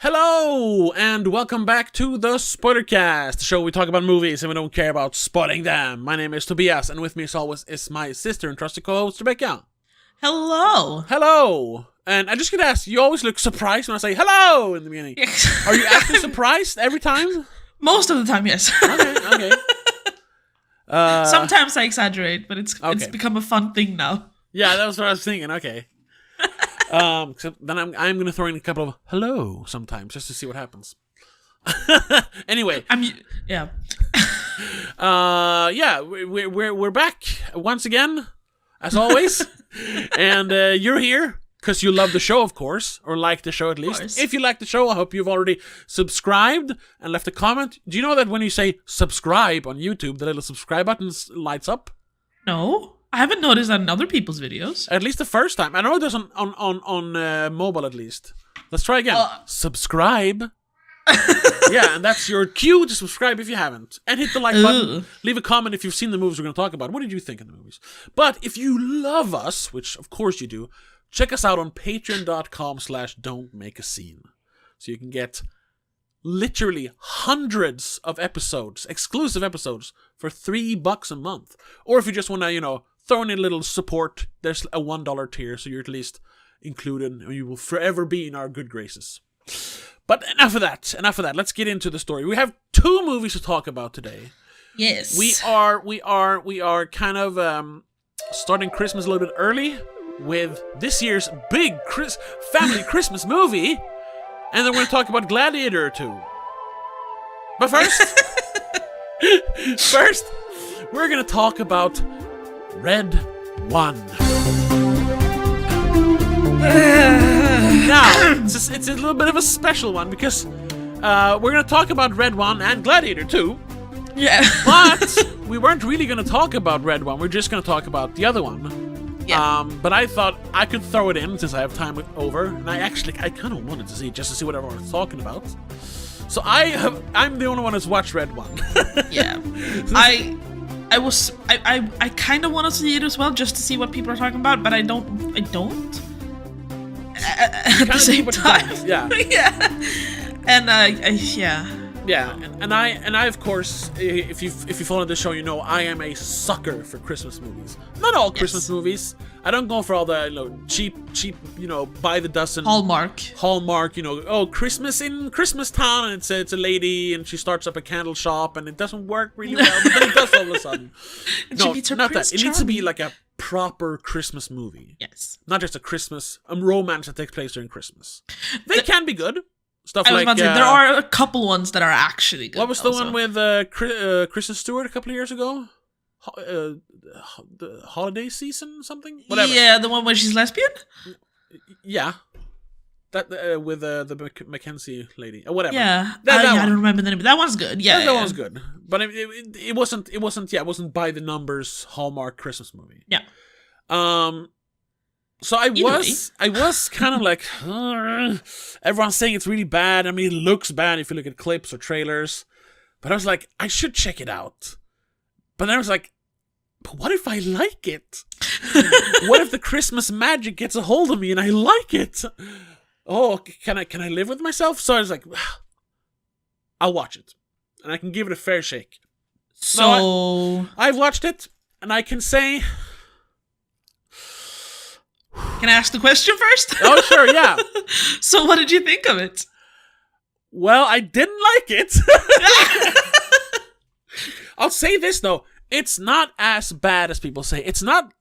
Hello, and welcome back to the Spoilercast, the show where we talk about movies and we don't care about spoiling them. My name is Tobias, and with me as always is my sister and trusted co-host, Rebecca. Hello. Hello. And I'm just gonna ask, you always look surprised when I say hello in the beginning. Are you actually surprised every time? Most of the time, yes. Okay. Sometimes I exaggerate, but it's become a fun thing now. Yeah, that was what I was thinking, okay. So then I'm going to throw in a couple of hello sometimes just to see what happens. Anyway, we're back once again, as always, and you're here because you love the show, of course, or like the show at least. If you like the show, I hope you've already subscribed and left a comment. Do you know that when you say subscribe on YouTube, the little subscribe button lights up? No. I haven't noticed that in other people's videos. At least the first time. I know it does on mobile at least. Let's try again. Subscribe. Yeah, and that's your cue to subscribe if you haven't. And hit the like button. Leave a comment if you've seen the movies we're going to talk about. What did you think of the movies? But if you love us, which of course you do, check us out on patreon.com/don'tmakeascene. So you can get literally hundreds of episodes, exclusive episodes, for $3 a month. Or if you just want to, throw in a little support, there's a $1 tier, so you're at least included, and you will forever be in our good graces. But enough of that. Let's get into the story. We have 2 movies to talk about today. Yes. We are kind of starting Christmas a little bit early with this year's big family Christmas movie, and then we're going to talk about Gladiator 2. But first, we're going to talk about Red 1. Now, it's a little bit of a special one because we're going to talk about Red 1 and Gladiator 2. Yeah. But we weren't really going to talk about Red 1. We're just going to talk about the other one. Yeah. But I thought I could throw it in since I have time over, and I kind of wanted to see it just to see what everyone's talking about. So I'm the only one who's watched Red 1. Yeah. I kind of want to see it as well, just to see what people are talking about, but I don't. At the same time. Yeah. Yeah. And Yeah, and I of course, if you follow the show, you know I am a sucker for Christmas movies. Not all Christmas movies. I don't go for all the cheap, by the dozen Hallmark. Christmas in Christmas Town, and it's a lady and she starts up a candle shop and it doesn't work really well, but then it does all of a sudden. No, not that. It needs to be like a proper Christmas movie. Yes. Not just a romance that takes place during Christmas. They can be good. Stuff I was like about to say, there are a couple ones that are actually good. What was the one with Kristen Stewart a couple of years ago? The holiday season, something? Whatever. Yeah, the one where she's lesbian? Yeah. That with the Mackenzie lady. Whatever. Yeah. I don't remember the name. That one's good. Yeah. That one's good. But it wasn't by the numbers Hallmark Christmas movie. Yeah. So I was kind of like, everyone's saying it's really bad. I mean, it looks bad if you look at clips or trailers. But I was like, I should check it out. But then I was like, but what if I like it? What if the Christmas magic gets a hold of me and I like it? Oh, can I live with myself? So I was like, I'll watch it. And I can give it a fair shake. So I've watched it, and I can say... Can I ask the question first? Oh, sure, yeah. So what did you think of it? Well, I didn't like it. I'll say this, though. It's not as bad as people say. It's not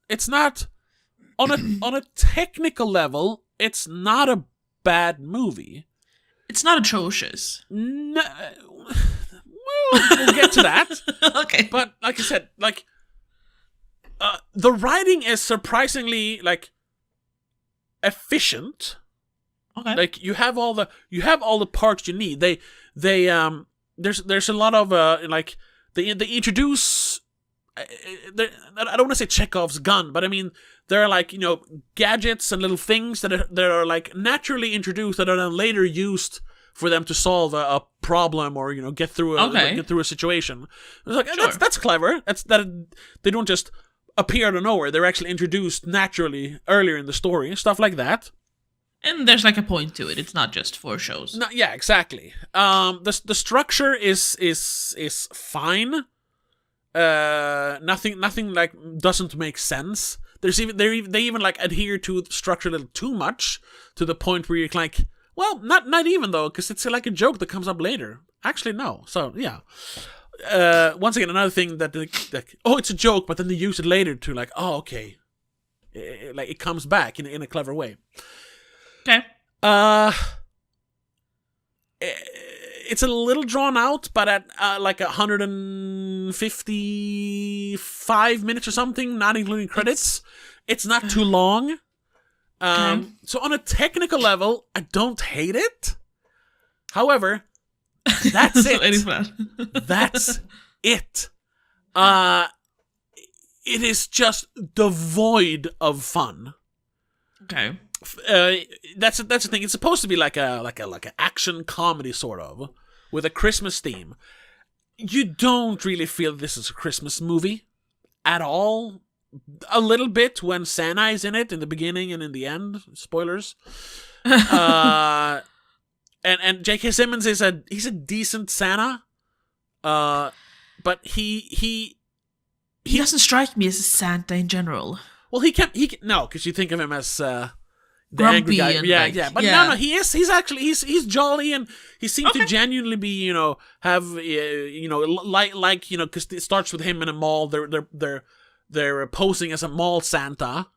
on a technical level, it's not a bad movie. It's not atrocious. No, we'll get to that. Okay. But like I said, the writing is surprisingly efficient. Okay. You have all the parts you need. There's a lot of they introduce. I don't want to say Chekhov's gun, but I mean there are gadgets and little things that are naturally introduced that are then later used for them to solve a problem or get through a situation. It's sure. that's clever. They don't just appear out of nowhere. They're actually introduced naturally earlier in the story, stuff like that. And there's like a point to it. It's not just for shows. No, yeah, exactly. The structure is fine. Nothing like doesn't make sense. They even like adhere to the structure a little too much, to the point where you're like, well, not even though, because it's like a joke that comes up later. Actually, no. So yeah. Once again, another thing that it's a joke, but then they use it later to like, oh, okay, like it comes back in a clever way. Okay. It's a little drawn out, but at like 155 minutes or something, not including credits. It's not too long. Okay. So on a technical level, I don't hate it. However, that's it. That's it. It is just devoid of fun. Okay. That's the thing. It's supposed to be like a action comedy sort of, with a Christmas theme. You don't really feel this is a Christmas movie at all. A little bit when Santa is in it in the beginning and in the end. Spoilers. And J.K. Simmons he's a decent Santa. But he doesn't strike me as a Santa in general. Well, he can no, because you think of him as the grumpy angry guy. and Yeah, like, yeah. But yeah. no, he's actually he's jolly, and he seems to genuinely be, have like because it starts with him in a mall. They're posing as a mall Santa.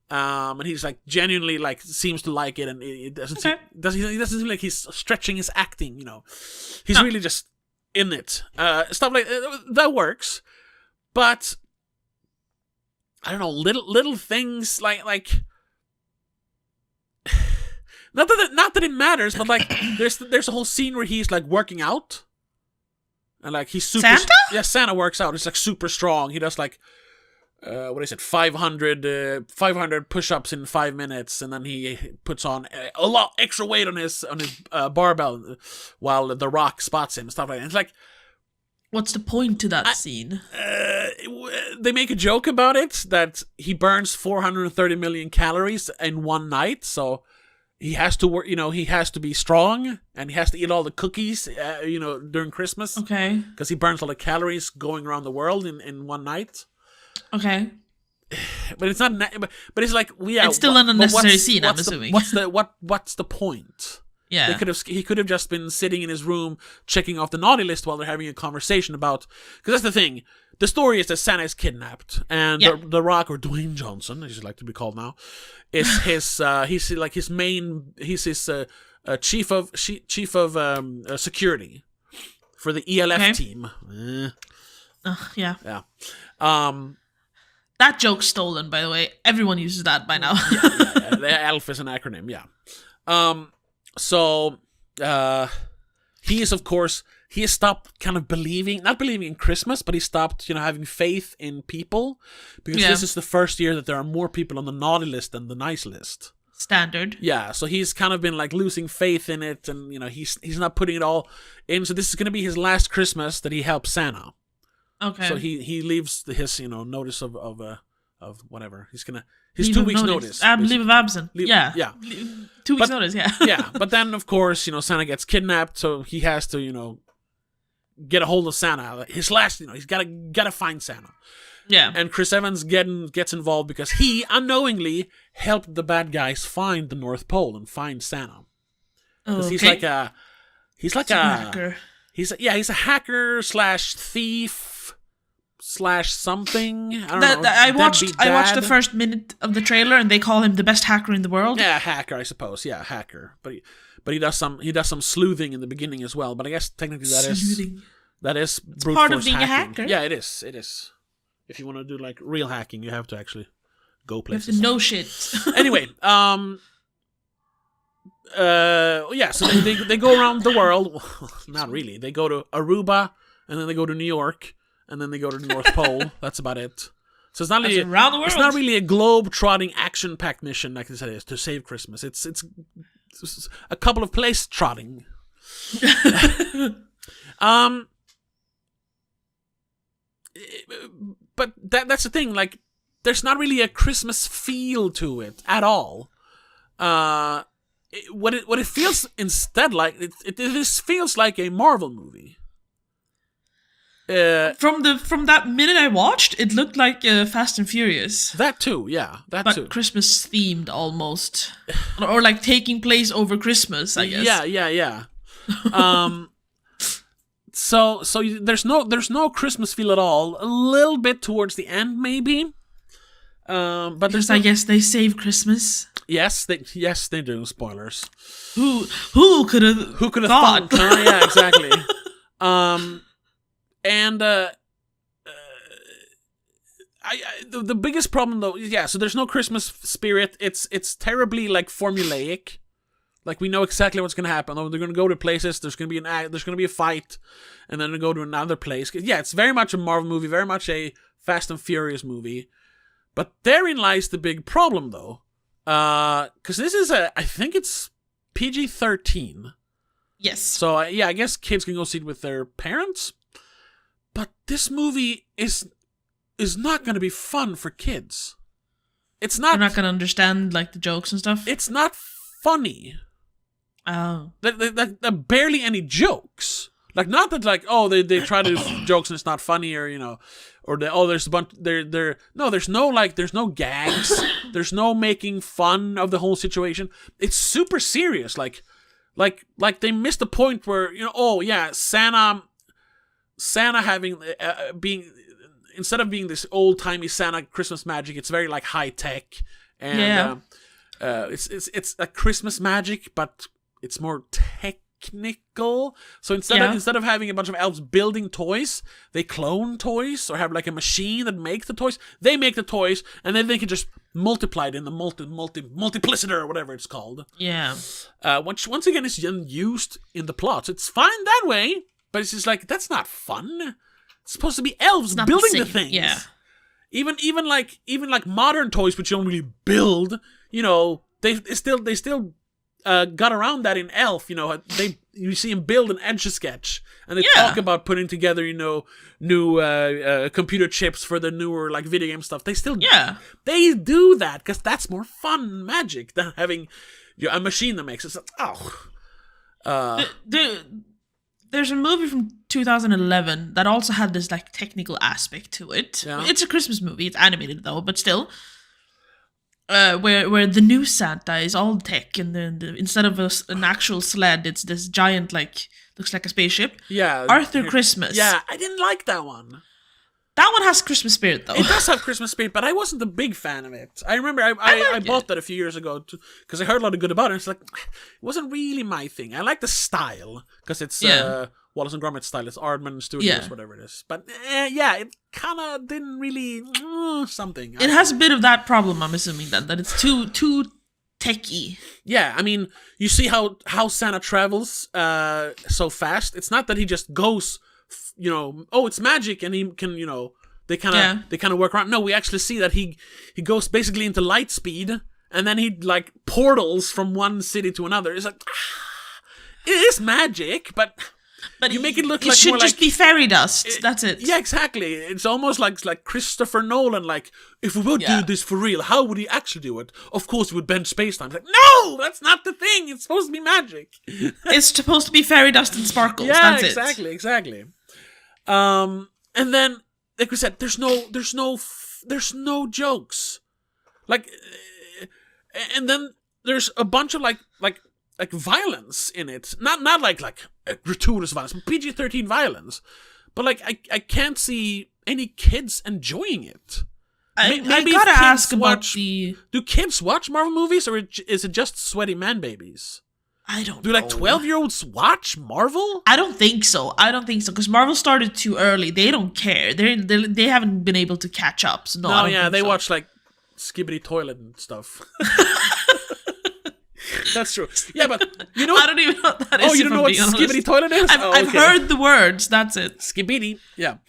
And he's like genuinely like seems to like it, and it doesn't seem, he doesn't seem like he's stretching his acting. He's really just in it. Stuff like that works, but I don't know, little things like not that it matters, but like there's a whole scene where he's like working out, and like he's super. Santa? Yeah, Santa works out. He's like super strong. He does like. What is it? 500 push-ups in 5 minutes, and then he puts on a lot extra weight on his barbell while The Rock spots him and stuff like that. It's like, what's the point to that scene? They make a joke about it that he burns 430 million calories in one night, so he has to work. He has to be strong, and he has to eat all the cookies. During Christmas. Okay. Because he burns all the calories going around the world in one night. Okay. But it's not. But it's like, it's still an unnecessary scene. I'm assuming. What's the point? Yeah. He could have just been sitting in his room checking off the naughty list while they're having a conversation about. Because that's the thing. The story is that Santa is kidnapped, and the Rock, or Dwayne Johnson, as he'd like to be called now, is his. He's like his main. He's his chief of security for the ELF team. Yeah. Yeah. That joke's stolen, by the way. Everyone uses that by now. yeah. The ELF is an acronym, yeah. So, he is, of course, he has stopped kind of not believing in Christmas, but he stopped, having faith in people, because this is the first year that there are more people on the naughty list than the nice list. Standard. Yeah, so he's kind of been like losing faith in it, and, he's not putting it all in, so this is going to be his last Christmas that he helps Santa. Okay. So he leaves his notice of whatever he's 2 weeks notice. Leave of absence. Yeah. 2 weeks notice. Yeah. Yeah, but then of course Santa gets kidnapped, so he has to get a hold of Santa. His last he's gotta find Santa. Yeah. And Chris Evans gets involved because he unknowingly helped the bad guys find the North Pole and find Santa. Because he's like a hacker. He's a hacker / thief / something. I don't know. I watched the first minute of the trailer, and they call him the best hacker in the world. Yeah, hacker, I suppose. Yeah, hacker. But he does some sleuthing in the beginning as well. But I guess technically that is brute part force of being hacking. a hacker. Yeah, it is. It is. If you want to do like real hacking, you have to actually go places. You have to know shit. Anyway, so they go around the world. Not really. They go to Aruba, and then they go to New York, and then they go to the North Pole. That's about it. So it's not really around the world. It's not really a globe-trotting action-packed mission like this is to save Christmas. It's a couple of place trotting. But that's the thing. Like, there's not really a Christmas feel to it at all. what it feels instead like, it feels like a Marvel movie. From that minute I watched, it looked like Fast and Furious. That too, yeah, but Christmas themed almost, or like taking place over Christmas, I guess. Yeah. So there's no Christmas feel at all. A little bit towards the end, maybe. But because I guess they save Christmas. Yes, they do. Spoilers. Who could have thought? Yeah, exactly. The biggest problem though, so there's no Christmas spirit. It's terribly like formulaic. Like we know exactly what's gonna happen. Oh, they're gonna go to places. There's gonna be a fight, and then they go to another place. Yeah, it's very much a Marvel movie, very much a Fast and Furious movie. But therein lies the big problem, though, because this is I think it's PG-13. Yes. So I guess kids can go see it with their parents. But this movie is not gonna be fun for kids. It's not. They're not gonna understand like the jokes and stuff. It's not funny. Oh. There barely any jokes. Like, not that, like, oh, they try to do jokes and it's not funny, or, you know, or there's a bunch, no, there's no gags, there's no making fun of the whole situation. It's super serious. Like they missed the point where, you know, oh, yeah, Santa having, being, instead of being this old-timey Santa Christmas magic, it's very, like, high-tech, and, it's a Christmas magic, but it's more technical. So instead of having a bunch of elves building toys, they clone toys or have like a machine that makes the toys. They make the toys and then they can just multiply it in the multipliciter or whatever it's called. Yeah. Once again, it's used in the plots. It's fine that way, but it's just like, that's not fun. It's supposed to be elves building the things. Yeah. Even like modern toys, which you don't really build. You know, they still got around that in Elf. You know, you see him build an Etch-a-Sketch, and they talk about putting together, you know, new computer chips for the newer like video game stuff. They still they do that because that's more fun magic than having a machine that makes it. There's a movie from 2011 that also had this like technical aspect to it. Yeah. It's a Christmas movie. It's animated though, but still. Where the new Santa is all tech, and then instead of an actual sled, it's this giant, like, looks like a spaceship. Yeah. Arthur Christmas. Yeah, I didn't like that one. That one has Christmas spirit, though. It does have Christmas spirit, but I wasn't a big fan of it. I remember I bought that a few years ago because I heard a lot of good about it. It's like, it wasn't really my thing. I like the style because it's Wallace and Gromit style. It's Aardman Studios, whatever it is. But it kind of didn't really something. It has a bit of that problem, I'm assuming, that it's too techy. Yeah, I mean, you see how Santa travels so fast. It's not that he just goes, you know, oh, it's magic, and he can, you know, they kind of work around. No, we actually see that he goes basically into light speed, and then he like portals from one city to another. It's like, it is magic, but you make it look like should more just like, be fairy dust. That's it. Yeah, exactly. It's almost like Christopher Nolan. Like, if we would do this for real, how would he actually do it? Of course, we would bend space-time. It's like, no, that's not the thing. It's supposed to be magic. It's supposed to be fairy dust and sparkles. Yeah, that's exactly. And then, like we said, there's no jokes. Like, and then there's a bunch of like violence in it. Not like gratuitous violence, PG-13 violence. But like I can't see any kids enjoying it. I gotta ask about do kids watch Marvel movies, or is it just sweaty man babies? I don't know. Do like 12-year-olds watch Marvel? I don't think so. Because Marvel started too early. They don't care. They haven't been able to catch up. So no, they watch like Skibbity Toilet and stuff. That's true. Yeah, but you know, I don't even know what that is. Oh, you don't know what Skibbity Toilet is? I've heard the words. That's it. Skibbity. Yeah,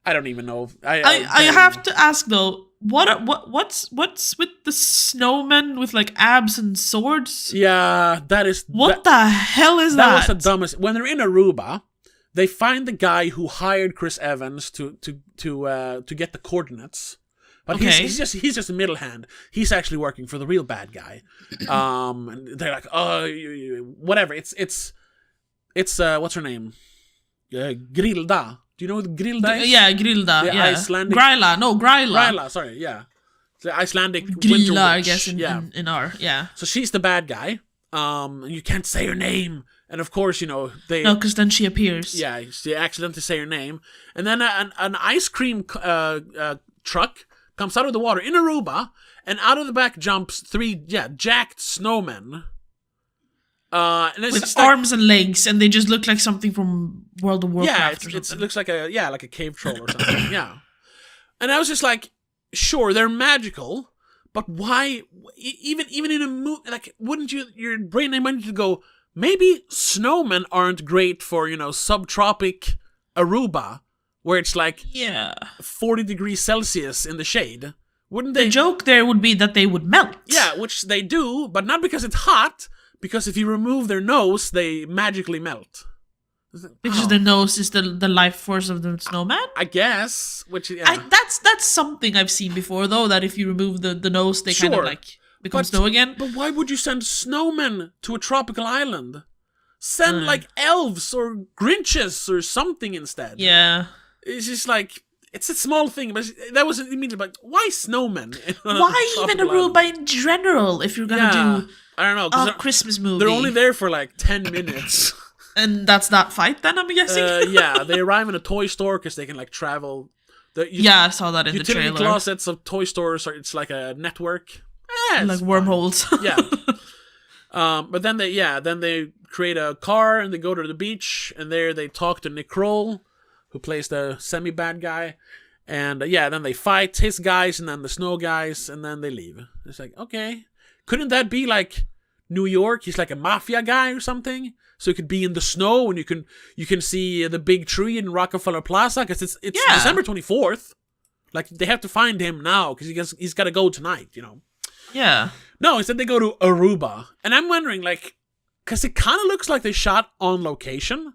I don't even know. I have to ask though. What's with the snowmen with like abs and swords? Yeah, that is. What the hell is that? That was the dumbest. When they're in Aruba, they find the guy who hired Chris Evans to get the coordinates But Okay. he's just a middle hand. He's actually working for the real bad guy. And they're like, oh, whatever. It's what's her name? Grilda. Do you know what Grilda is? Yeah, Grilda. The Yeah. Icelandic. Gryla. No, Gryla. Gryla, sorry, yeah. The Icelandic winter Grilla, witch. I guess, yeah. in our, yeah. So she's the bad guy. You can't say her name. And of course, they... No, because then she appears. Yeah, they accidentally say her name. And then an ice cream truck comes out of the water in Aruba, and out of the back jumps 3, jacked snowmen. And it's with arms and legs, and they just look like something from World of Warcraft or something. It looks like a cave troll or something, yeah. And I was just like, sure, they're magical, but why, even in a movie, like, wouldn't your brain mind to go, maybe snowmen aren't great for, subtropic Aruba, where it's like 40 degrees Celsius in the shade. Wouldn't they? The joke there would be that they would melt. Yeah, which they do, but not because it's hot, because if you remove their nose, they magically melt. Because the nose is the life force of the snowman? I guess. Which that's something I've seen before, though, that if you remove the nose, they kind of like become snow again. But why would you send snowmen to a tropical island? Send like elves or Grinches or something instead. Yeah. It's just like, it's a small thing, but that was immediately like, why snowmen? Why even Aruba in general if you're gonna do I don't know, a Christmas movie? They're only there for like 10 minutes. And that's that fight then, I'm guessing? Yeah, they arrive in a toy store because they can like travel. I saw that in the trailer. Utility closets of toy stores, it's like a network. Like wormholes. Yeah. But then they create a car and they go to the beach, and there they talk to Nick Kroll, who plays the semi-bad guy. And then they fight his guys and then the snow guys, and then they leave. It's like, okay. Couldn't that be like New York? He's like a mafia guy or something? So it could be in the snow, and you can see the big tree in Rockefeller Plaza, because it's December 24th. Like, they have to find him now, because he's got to go tonight, Yeah. No, instead they go to Aruba. And I'm wondering, like, because it kind of looks like they shot on location.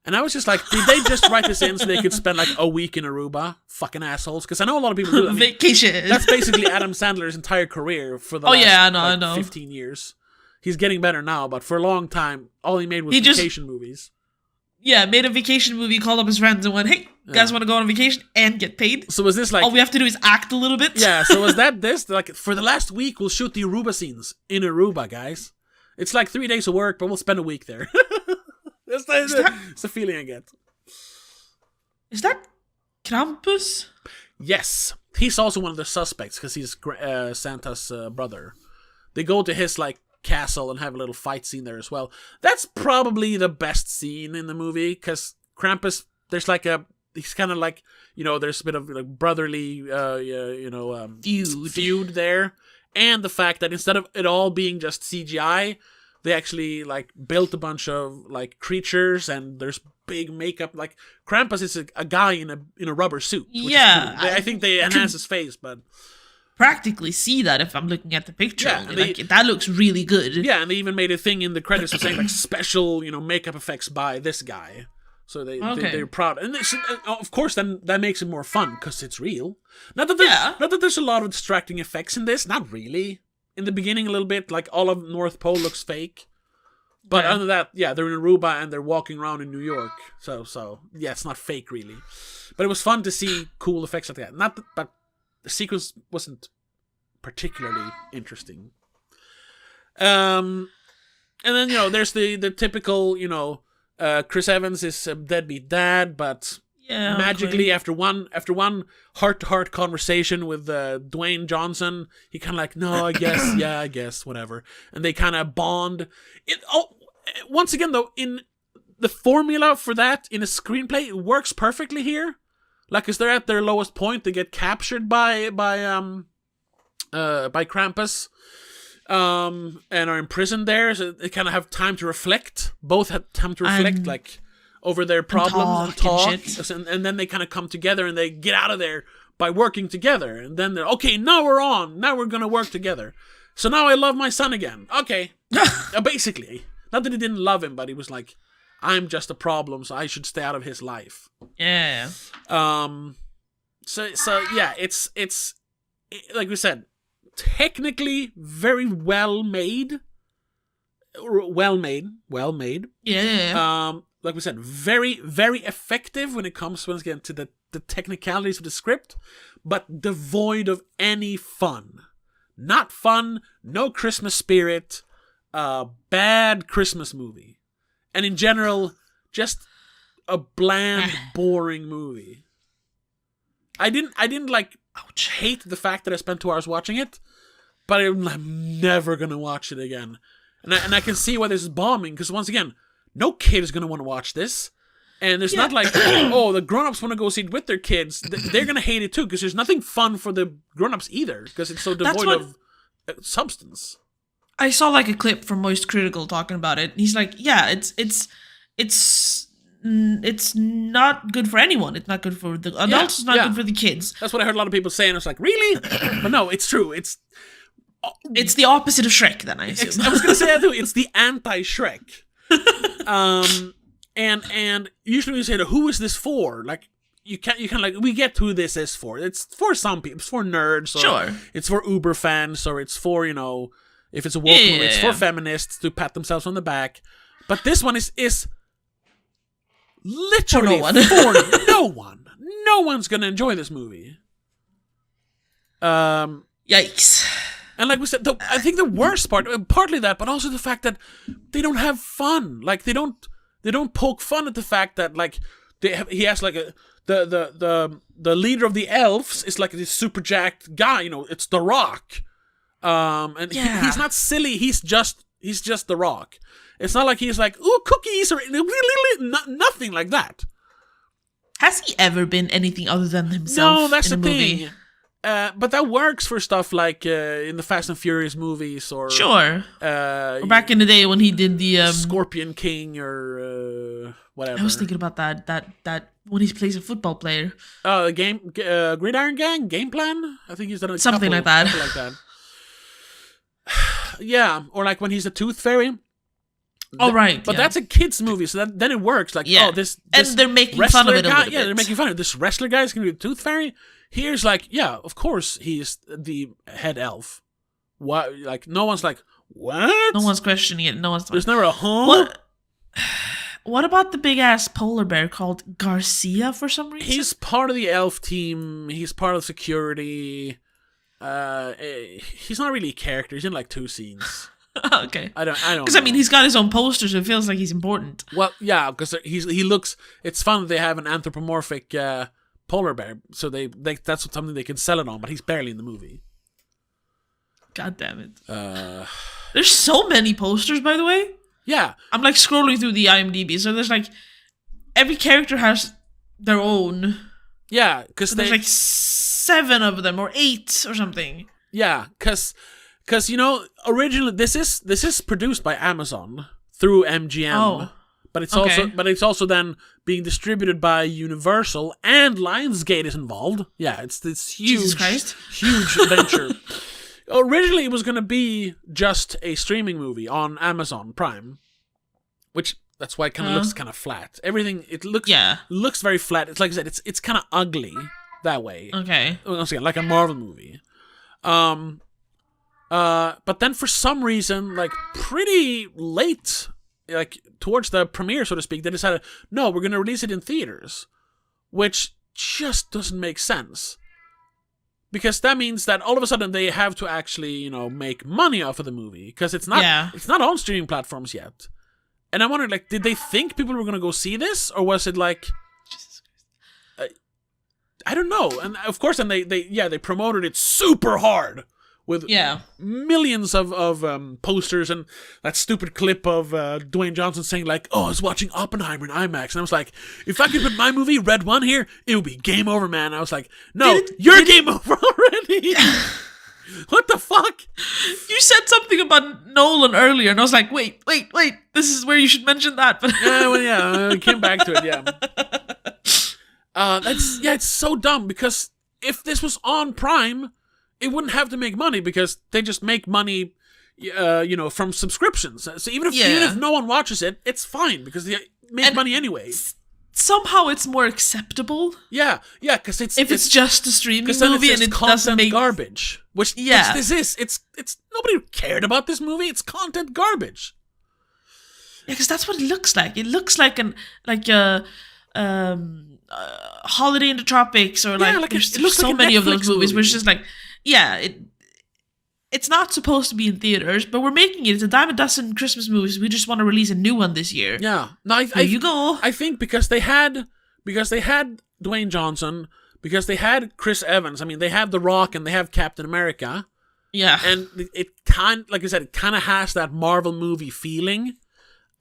And I was just like, did they just write this in so they could spend like a week in Aruba? Fucking assholes. Because I know a lot of people do that. Vacation. That's basically Adam Sandler's entire career for the I know. 15 years. He's getting better now, but for a long time, all he made was vacation movies. Yeah, made a vacation movie, called up his friends and went, hey, guys want to go on vacation and get paid? So was this like... all we have to do is act a little bit? Yeah, so was that this? Like, for the last week, we'll shoot the Aruba scenes in Aruba, guys. It's like 3 days of work, but we'll spend a week there. That's the feeling I get. Is that Krampus? Yes. He's also one of the suspects, because he's Santa's brother. They go to his, like, castle and have a little fight scene there as well. That's probably the best scene in the movie, because Krampus, there's like he's kind of like, there's a bit of like brotherly, feud there. And the fact that instead of it all being just CGI, they actually like built a bunch of like creatures, and there's big makeup. Like, Krampus is a guy in a rubber suit. Which is cool. I think they enhance his face, but practically see that if I'm looking at the picture. Yeah, that looks really good. Yeah, and they even made a thing in the credits saying like special, makeup effects by this guy. So they're proud, and of course then that makes it more fun because it's real. Not that there's a lot of distracting effects in this. Not really. In the beginning, a little bit, like all of North Pole looks fake. But other than that, they're in Aruba and they're walking around in New York. So it's not fake really. But it was fun to see cool effects like that. But the sequence wasn't particularly interesting. And then there's the typical Chris Evans is a deadbeat dad, but magically after one heart-to-heart conversation with Dwayne Johnson, he kind of like, no, I guess whatever, and they kind of bond. Once again though, in the formula for that in a screenplay, it works perfectly here. Like, as they're at their lowest point, they get captured by Krampus, and are imprisoned there. So they kind of have time to reflect. Both have time to reflect, like, over their problems and talk. And then they kind of come together and they get out of there by working together. And then they're, okay, now we're on. Now we're gonna work together. So now I love my son again. Okay, basically, not that he didn't love him, but he was like, I'm just a problem, so I should stay out of his life. Yeah. So yeah, it's like we said, technically very well made. Yeah. Like we said, very, very effective when it comes once again to the technicalities of the script, but devoid of any fun. Not fun, no Christmas spirit, bad Christmas movie. And in general, just a bland, boring movie. I didn't like hate the fact that I spent 2 hours watching it, but I'm never gonna watch it again. And I can see why this is bombing, because once again, no kid is gonna want to watch this. And it's not like, oh, the grown-ups want to go see it with their kids. They're going to hate it too, because there's nothing fun for the grown-ups either, because it's so devoid of substance. I saw like a clip from Moist Critical talking about it. He's like, yeah, it's not good for anyone. It's not good for the adults. It's not good for the kids. That's what I heard a lot of people saying. I was like, really? But no, it's true. It's the opposite of Shrek, then, I assume. I was going to say that too. It's the anti-Shrek. And usually when you say, who is this for? Like, you can like, we get who this is for. It's for some people. It's for nerds. Or sure. It's for Uber fans, or it's for, if it's a woke movie, it's for feminists to pat themselves on the back. But this one is literally for no one. No one's gonna enjoy this movie. Yikes. And like we said, I think the worst part, partly that, but also the fact that they don't have fun. Like, they don't poke fun at the fact that, like, he has like the leader of the elves is like this super jacked guy. It's The Rock. And he's not silly. He's just The Rock. It's not like he's like, ooh, cookies, or nothing like that. Has he ever been anything other than himself? No, that's in the a movie? thing. But that works for stuff like in the Fast and Furious movies, or sure, or back in the day when he did the Scorpion King, or whatever. I was thinking about that when he plays a football player. Gridiron Gang, Game Plan. I think he's done something like that. Yeah, or like when he's a Tooth Fairy. Oh right, but that's a kids movie, so then it works. Like, this and they're making fun of it a little bit. Yeah, they're making fun of it. This wrestler guy is gonna be a Tooth Fairy. Here's like, yeah, of course he's the head elf. What? Like, no one's like, what? No one's questioning it. No one's. There's never a What about the big ass polar bear called Garcia for some reason? He's part of the elf team. He's part of security. He's not really a character. He's in like 2 scenes. Okay. I don't. Because he's got his own poster, so it feels like he's important. Well, yeah, because he looks. It's fun that they have an anthropomorphic polar bear, so that's something they can sell it on. But he's barely in the movie. God damn it! There's so many posters, by the way. Yeah, I'm like scrolling through the IMDb, so there's like every character has their own. Yeah, because there's like 7 of them or 8 or something. Yeah, because originally this is produced by Amazon through MGM. Oh. But it's also then being distributed by Universal, and Lionsgate is involved. Yeah, it's this huge venture. Originally, it was going to be just a streaming movie on Amazon Prime, which that's why it kind of looks kind of flat. Everything looks very flat. It's like I said, it's kind of ugly that way. Okay, once again, like a Marvel movie. But then for some reason, like pretty late, like towards the premiere, so to speak, they decided, no, we're going to release it in theaters, which just doesn't make sense. Because that means that all of a sudden they have to actually, make money off of the movie, because it's not on streaming platforms yet. And I wondered, like, did they think people were going to go see this, or was it like, Jesus Christ, I don't know. And of course, then they promoted it super hard. With millions of posters and that stupid clip of Dwayne Johnson saying like, oh, I was watching Oppenheimer in IMAX. And I was like, if I could put my movie, Red One, here, it would be game over, man. I was like, no, you're game over already. What the fuck? You said something about Nolan earlier, and I was like, wait. This is where you should mention that. But I came back to it, it's so dumb, because if this was on Prime, it wouldn't have to make money, because they just make money, from subscriptions. So even if no one watches it, it's fine, because they make money anyway. somehow it's more acceptable. Yeah, because it's just a streaming movie and it doesn't make garbage. Which this is. It's nobody cared about this movie. It's content garbage. Yeah, because that's what it looks like. It looks like a Holiday in the Tropics, or there's so many of those movies where it's just like, it's not supposed to be in theaters, but we're making it. It's a dime a dozen Christmas movies. We just want to release a new one this year. Yeah, there you go. I think because they had Dwayne Johnson, because they had Chris Evans. I mean, they have The Rock and they have Captain America. Yeah, and it like I said, it kind of has that Marvel movie feeling.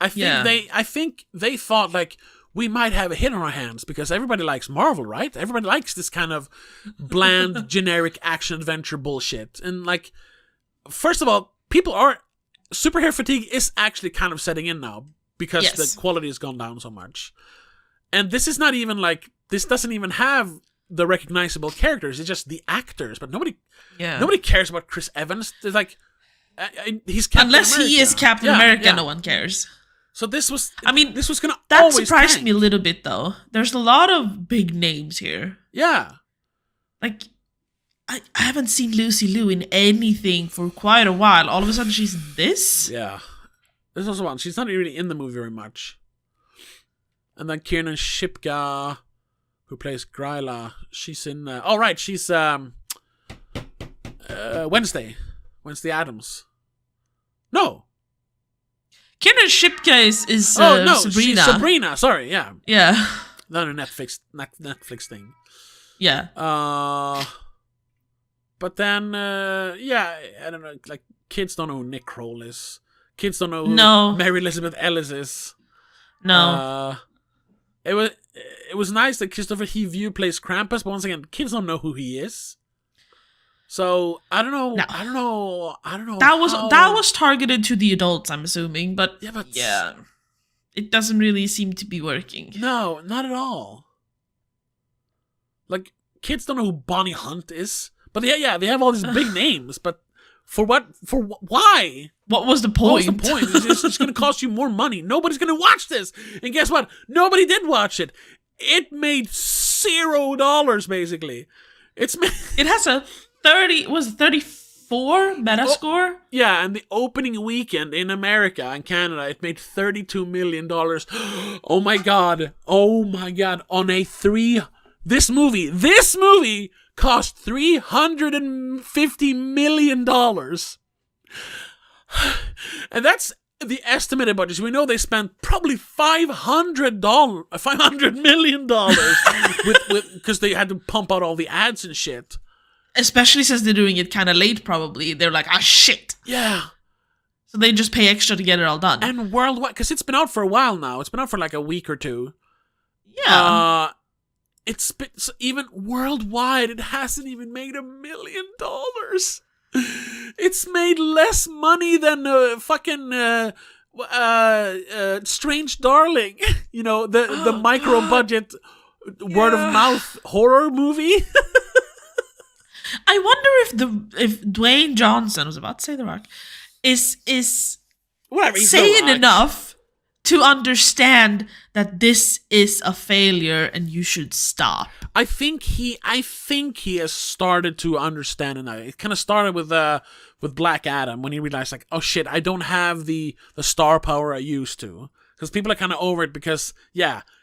I think they thought like, we might have a hit on our hands because everybody likes Marvel, right? Everybody likes this kind of bland, generic action adventure bullshit. And like, first of all, superhero fatigue is actually kind of setting in now because the quality has gone down so much. And this is not even like, this doesn't even have the recognizable characters. It's just the actors. But nobody cares about Chris Evans. It's like, he's Captain Unless America. He is Captain America, no one cares. So this was gonna. That surprised me a little bit, though. There's a lot of big names here. Yeah, like I haven't seen Lucy Liu in anything for quite a while. All of a sudden, she's in this. Yeah, this was one. She's not really in the movie very much. And then Kiernan Shipka, who plays Gryla, she's in. She's Wednesday Addams. No. Kiernan Shipka is Sabrina. She's Sabrina. Sorry, yeah. Yeah. Not a Netflix thing. Yeah. But then, I don't know. Like, kids don't know who Nick Kroll is. Kids don't know who Mary Elizabeth Ellis is. No. It was nice that Christopher Hivju plays Krampus, but once again, kids don't know who he is. So I don't know. I don't know. That was targeted to the adults, I'm assuming, but it doesn't really seem to be working. No, not at all. Like, kids don't know who Bonnie Hunt is, but they have all these big names. But for what? For why? What was the point? It's going to cost you more money. Nobody's going to watch this, and guess what? Nobody did watch it. It made $0 basically. It has a 34 Metascore? Yeah, and the opening weekend in America and Canada, it made $32 million. Oh my god. On this movie cost $350 million. And that's the estimated budget. We know they spent probably $500 million because they had to pump out all the ads and shit. Especially since they're doing it kind of late, probably. They're like, shit. Yeah. So they just pay extra to get it all done. And worldwide, because it's been out for a while now. It's been out for like a week or two. Yeah. It's been, even worldwide, it hasn't even made $1 million. It's made less money than fucking Strange Darling. You know, the micro-budget word-of-mouth horror movie. I wonder if Dwayne Johnson, I was about to say The Rock, is sane enough to understand that this is a failure and you should stop. I think he has started to understand it now. It kind of started with Black Adam when he realized like, oh shit, I don't have the star power I used to. Because people are kind of over it because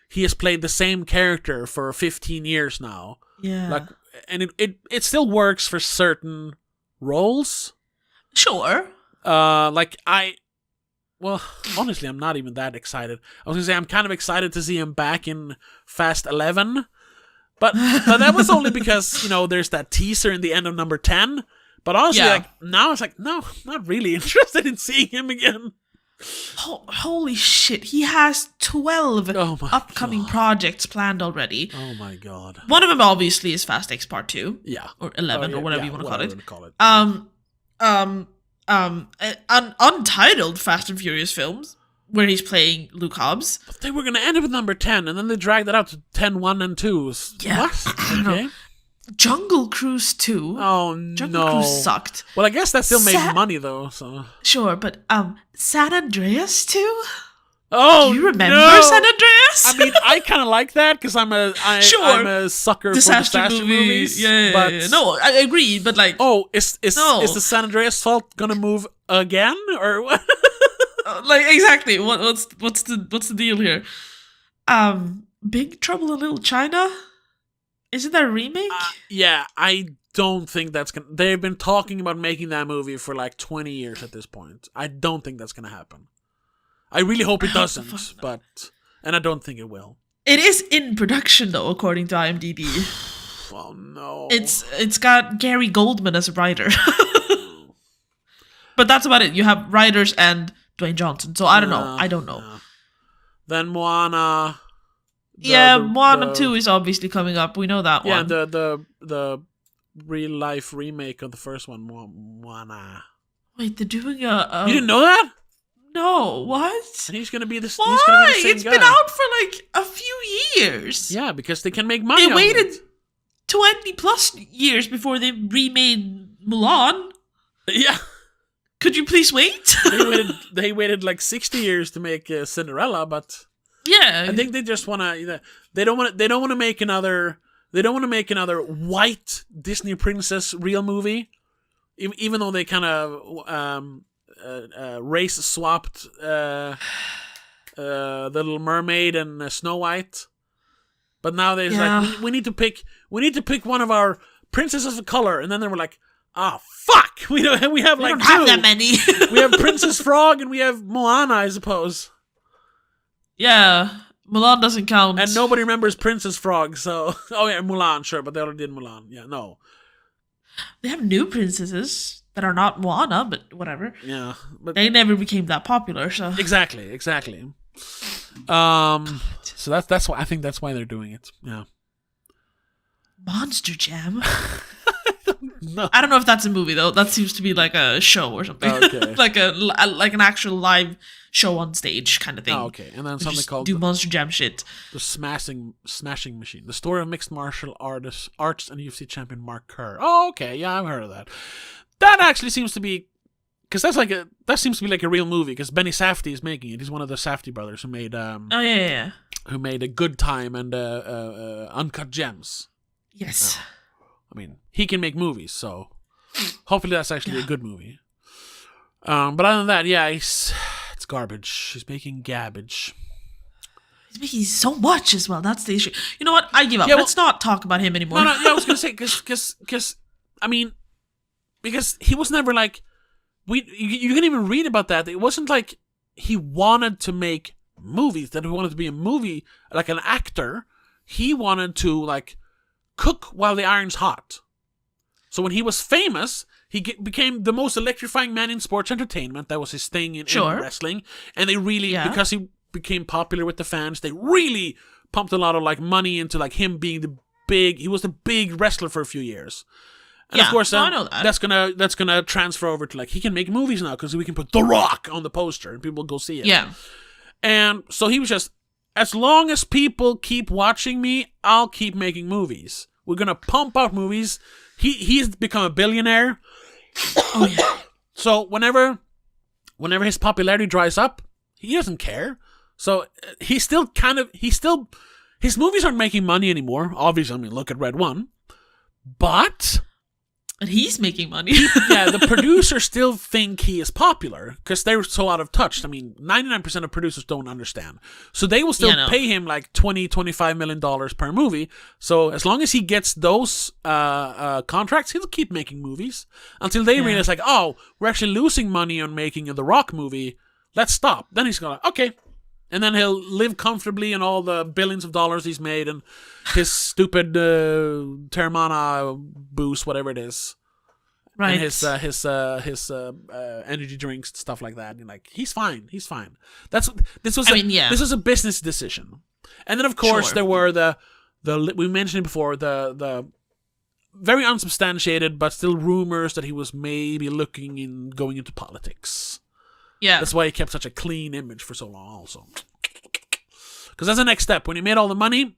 he has played the same character for 15 years now. Yeah. Like, and it still works for certain roles. Sure. Honestly, I'm not even that excited. I was gonna say I'm kind of excited to see him back in Fast 11, but that was only because there's that teaser in the end of number 10. But honestly, now it's like, no, I'm not really interested in seeing him again. Holy shit, he has 12 upcoming projects planned already. Oh my god. One of them obviously is Fast X Part 2. Yeah. Or 11 or whatever you want to call it. Untitled Fast and Furious films where he's playing Luke Hobbs. But they were going to end it with number 10 and then they dragged it out to 10, 1 and 2. Yeah. What? Okay. Jungle Cruise 2. Oh, no. Jungle Cruise sucked. Well, I guess that still made money, though, so... Sure, but, San Andreas 2? Oh, do you remember no. San Andreas? I mean, I kind of like that because I'm a sucker for disaster movies. Yeah. No, I agree, but like, is the San Andreas fault gonna move again or what? like exactly. What's the deal here? Big Trouble in Little China. Isn't that a remake? Yeah, I don't think that's gonna. They've been talking about making that movie for like 20 years at this point. I don't think that's gonna happen. I really hope it doesn't, and I don't think it will. It is in production though, according to IMDb. Oh no! It's got Gary Goldman as a writer, but that's about it. You have writers and Dwayne Johnson, so I don't know. I don't know. No. Then Moana. Moana 2 is obviously coming up. We know that one. Yeah, the real life remake of the first one, Moana. Wait, they're doing a You didn't know that? No, what? And he's gonna be this. Why? He's gonna be the same It's guy. been out for like a few years. Yeah, because they can make money. They waited 20 plus years before they remade Mulan. Yeah. Could you please wait? They waited like 60 years to make Cinderella, but yeah, I think they just want to. They don't want to make another. They don't want to make another white Disney princess real movie, even though they kind of race swapped the Little Mermaid and Snow White. But now they're like, we need to pick one of our princesses of color, and then they were like, fuck, we don't have that many. We have Princess Frog and we have Moana, I suppose. Yeah, Mulan doesn't count. And nobody remembers Princess Frog, so... Oh yeah, Mulan, sure, but they already did Mulan. Yeah, no. They have new princesses that are not Moana, but whatever. Yeah. But they never became that popular, so... Exactly. So that's why... I think that's why they're doing it. Yeah. Monster Jam? No. I don't know if that's a movie, though. That seems to be like a show or something. Okay. like an actual live show on stage kind of thing. Oh, okay. And then something called... Do Monster Jam shit. The Smashing Machine. The story of mixed martial arts and UFC champion Mark Kerr. Oh, okay. Yeah, I've heard of that. That actually seems to be... Because that seems to be like a real movie, because Benny Safdie is making it. He's one of the Safdie brothers who made... Who made A Good Time and Uncut Gems. Yes. I mean, he can make movies, so hopefully that's actually a good movie. But other than that, yeah, it's garbage. He's making garbage. He's making so much as well. That's the issue. You know what? I give up. Yeah, Let's not talk about him anymore. No, I was gonna say because I mean, because he was never like you can even read about that. It wasn't like he wanted to make movies. That he wanted to be a movie like an actor. He wanted to like cook while the iron's hot. So when he was famous, he became the most electrifying man in sports entertainment. That was his thing in wrestling. And they really, because he became popular with the fans, they really pumped a lot of like money into like him being he was the big wrestler for a few years. And of course, I know that. that's gonna transfer over to like he can make movies now because we can put The Rock on the poster and people will go see it. Yeah. And so he was just, as long as people keep watching me, I'll keep making movies. We're gonna pump out movies. He's become a billionaire. Oh yeah. So whenever his popularity dries up, he doesn't care. So his movies aren't making money anymore. Obviously, I mean, look at Red One. But he's making money. The producers still think he is popular because they're so out of touch. I mean, 99% of producers don't understand. So they will still pay him like $20-25 million per movie. So as long as he gets those contracts, he'll keep making movies until they realize like, oh, we're actually losing money on making a The Rock movie. Let's stop. Then he's going to, okay. And then he'll live comfortably in all the billions of dollars he's made and his stupid Termana boost, whatever it is. Right. And his energy drinks, stuff like that. And like, he's fine. This was a business decision. And then of course there were the we mentioned it before, the very unsubstantiated but still rumors that he was maybe going into politics. Yeah. That's why he kept such a clean image for so long also. Because that's the next step. When you made all the money,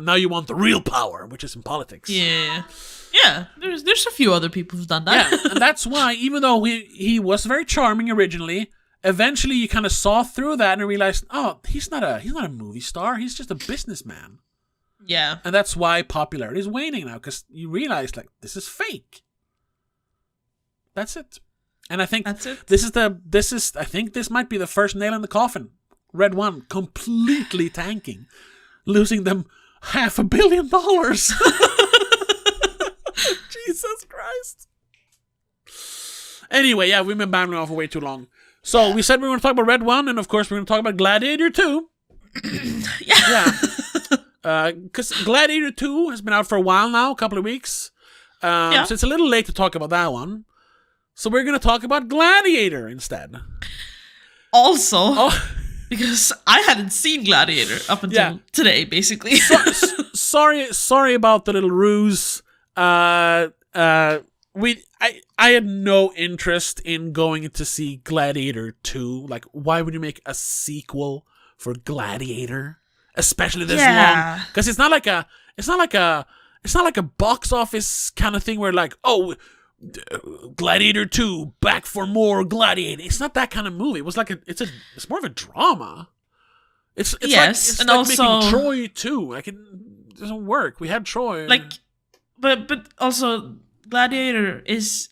now you want the real power, which is in politics. Yeah. Yeah, there's a few other people who've done that. Yeah, and that's why, even though he was very charming originally, eventually you kind of saw through that and realized, oh, he's not a movie star. He's just a businessman. Yeah. And that's why popularity is waning now, because you realize, like, this is fake. That's it. And I think that's it. I think this might be the first nail in the coffin. Red One completely tanking, losing them $500 million. Jesus Christ. Anyway, yeah, we've been babbling off for way too long. So we said we were going to talk about Red One, and of course we're going to talk about Gladiator 2. Yeah. Because Gladiator 2 has been out for a while now, a couple of weeks. So it's a little late to talk about that one. So we're going to talk about Gladiator instead. Also, because I hadn't seen Gladiator up until today, basically. Sorry about the little ruse. I had no interest in going to see Gladiator 2. Like, why would you make a sequel for Gladiator, especially this long? Because it's not like a box office kind of thing where, like, oh, Gladiator 2 back for more Gladiator. It's not that kind of movie. It was like it's more of a drama. It's and like also making Troy 2. Like, it doesn't work. We had Troy. Like, but also Gladiator is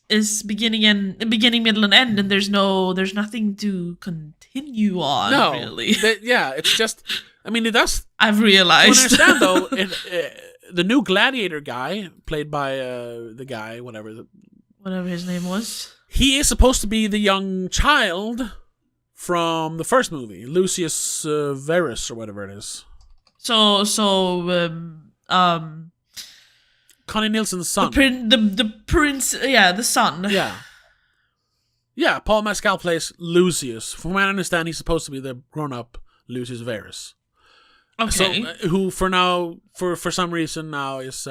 beginning, middle, and end, and there's nothing to continue on. Really. It's just. I mean, it does. I've realized. I understand though. The new Gladiator guy, played by the guy, whatever his name was, he is supposed to be the young child from the first movie, Lucius Verus or whatever it is. So Connie Nielsen's son. The prince, the son. Yeah, Paul Mescal plays Lucius. From what I understand, he's supposed to be the grown-up Lucius Verus. Okay. So, who for now, for some reason now is...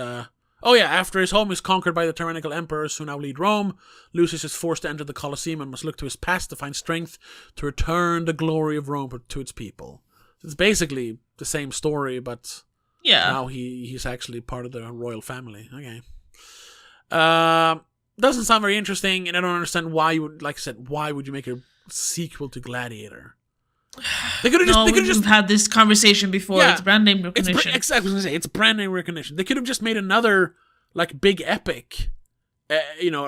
after his home is conquered by the tyrannical emperors who now lead Rome, Lucius is forced to enter the Colosseum and must look to his past to find strength to return the glory of Rome to its people. It's basically the same story, but... Yeah. Now he's actually part of the royal family. Okay. Doesn't sound very interesting, and I don't understand why you would, like I said, why would you make a sequel to Gladiator? They could have just had this conversation before. Yeah, it's brand name recognition. Exactly what I was gonna say. It's brand name recognition. They could have just made another like big epic, a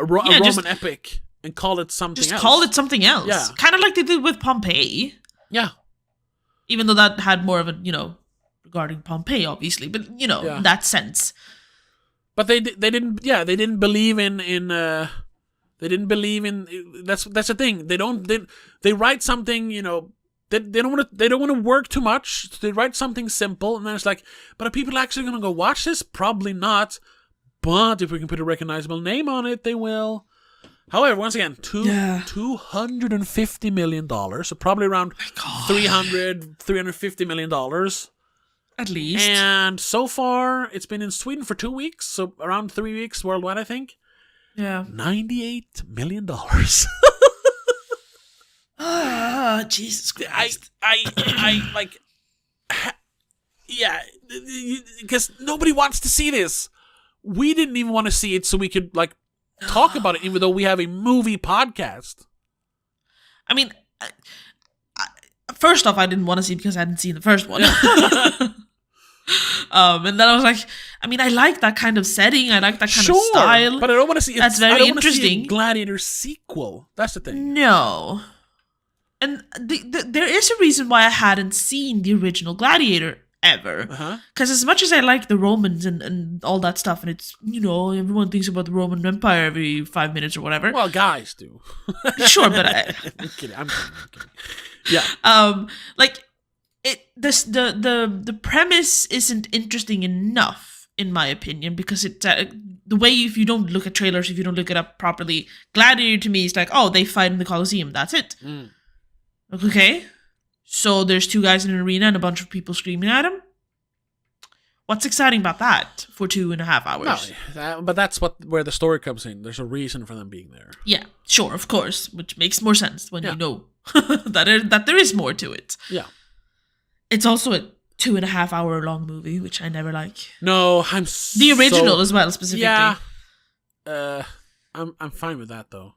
Roman epic, and called it something else. Just call it something else. Yeah. Kind of like they did with Pompeii. Yeah. Even though that had more of a, regarding Pompeii, obviously, but in that sense. But they didn't believe in they didn't believe in that's the thing. They write something, they don't want to work too much. So they write something simple, and then it's like, but are people actually going to go watch this? Probably not. But if we can put a recognizable name on it, they will. However, once again, $250 million, so probably around $350 million. At least. And so far, it's been in Sweden for 2 weeks, so around 3 weeks worldwide, I think. Yeah. $98 million. Jesus Christ. Because nobody wants to see this. We didn't even want to see it so we could, talk about it, even though we have a movie podcast. I mean, first off, I didn't want to see it because I hadn't seen the first one. And then I was like, I mean, I like that kind of setting. I like that kind of style. But I don't want to see. That's very interesting. See a Gladiator sequel. That's the thing. No. And there is a reason why I hadn't seen the original Gladiator ever. Because as much as I like the Romans and all that stuff, and it's, everyone thinks about the Roman Empire every 5 minutes or whatever. Well, guys do. Sure, but I'm kidding. Yeah. The premise isn't interesting enough, in my opinion, because it's the way, if you don't look at trailers, if you don't look it up properly, Gladiator to me is like, oh, they fight in the Colosseum, that's it. Okay, so there's two guys in an arena and a bunch of people screaming at them. What's exciting about that for 2.5 hours? No, but that's where the story comes in. There's a reason for them being there. Yeah, sure, of course, which makes more sense when you know that there is more to it. Yeah. It's also a 2.5 hour long movie, which I never like. No, the original as well, specifically. Yeah. I'm fine with that though,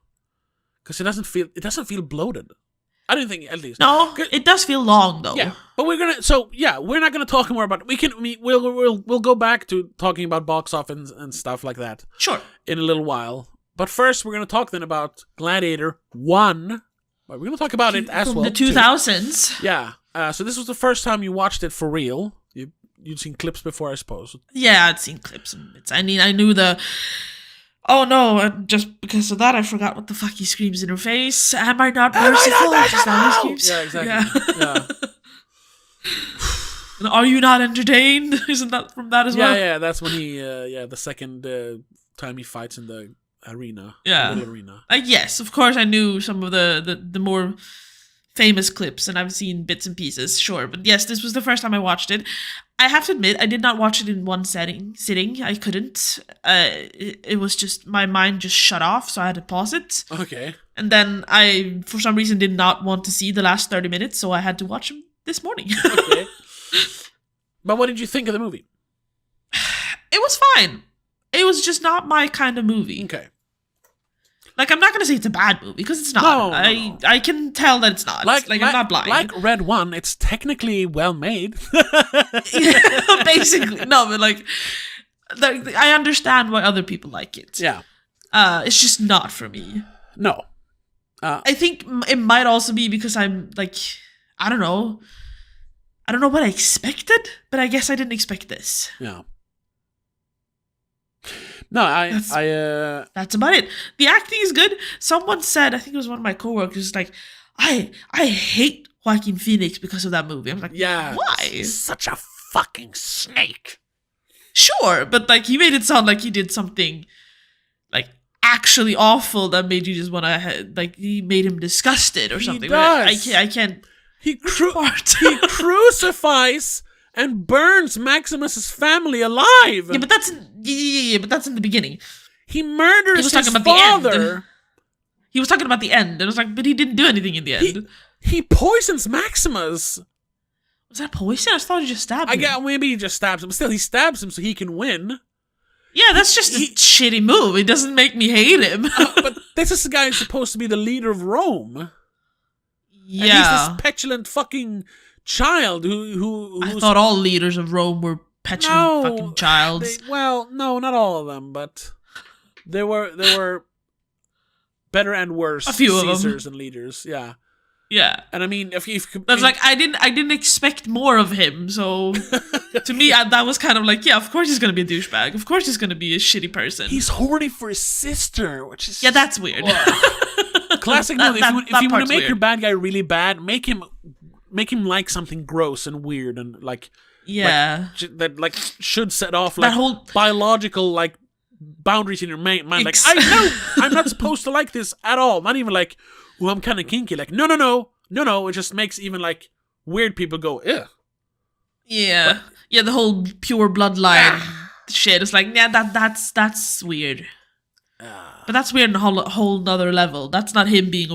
because it doesn't feel bloated. I didn't think, at least. No, it does feel long though. Yeah, but we're not gonna talk more about it. We'll go back to talking about box office and stuff like that. Sure. In a little while. But first, we're gonna talk then about Gladiator 1. But we're gonna talk about it as From well. the 2000s. Too. Yeah. So this was the first time you watched it for real. You'd seen clips before, I suppose. Yeah, I'd seen clips and bits. I mean, I knew the. Oh no! Just because of that, I forgot what the fuck he screams in her face. Am I not merciful? Is that what he screams? Yeah, exactly. Yeah. Are you not entertained? Isn't that from that as well? Yeah. That's when he. The second time he fights in the arena. Yeah. The little arena. Yes, of course, I knew some of the more famous clips, and I've seen bits and pieces. Sure, but yes, this was the first time I watched it. I have to admit, I did not watch it in one sitting. I couldn't. It was just, my mind just shut off, so I had to pause it. Okay. And then I, for some reason, did not want to see the last 30 minutes, so I had to watch them this morning. Okay. But what did you think of the movie? It was fine. It was just not my kind of movie. Okay. Like, I'm not going to say it's a bad movie, because it's not. No. I can tell that it's not. Like, I'm not blind. Like Red 1, it's technically well made. Yeah, basically. No, but like, I understand why other people like it. Yeah. It's just not for me. No. I think it might also be because I'm like, I don't know. I don't know what I expected, but I guess I didn't expect this. Yeah. No, that's about it. The acting is good. Someone said, I think it was one of my coworkers, like, I hate Joaquin Phoenix because of that movie. I'm like, yeah, why? He's such a fucking snake. Sure, but like, he made it sound like he did something like actually awful that made you just want to, like, he made him disgusted or something. He does. I can't. He crucifies and burns Maximus's family alive. Yeah, but that's in the beginning. He murders his father. The end. He was talking about the end. And I was like, but he didn't do anything in the end. He poisons Maximus. Was that poison? I thought he just stabbed him. Maybe he just stabs him. Still, he stabs him so he can win. Yeah, that's just a shitty move. It doesn't make me hate him. But this is the guy who's supposed to be the leader of Rome. Yeah. And he's this petulant fucking child who I thought all leaders of Rome were petulant fucking childs. No, not all of them, but there were better and worse a few Caesars of them. And leaders. Yeah. Yeah. And I mean, that's like, I didn't expect more of him, so to me that was kind of like, yeah, of course he's gonna be a douchebag. Of course he's gonna be a shitty person. He's horny for his sister, which is that's weird. Classic movie. If you want to make weird. your bad guy really bad, make him like something gross and weird and like that like should set off like that whole biological like boundaries in your mind. Like, I know I'm not supposed to like this at all. Not even like, oh, I'm kind of kinky. Like, no. It just makes even like weird people go, ugh. Yeah, yeah. The whole pure bloodline shit is like, yeah, that's weird. But that's weird on a whole nother level. That's not him being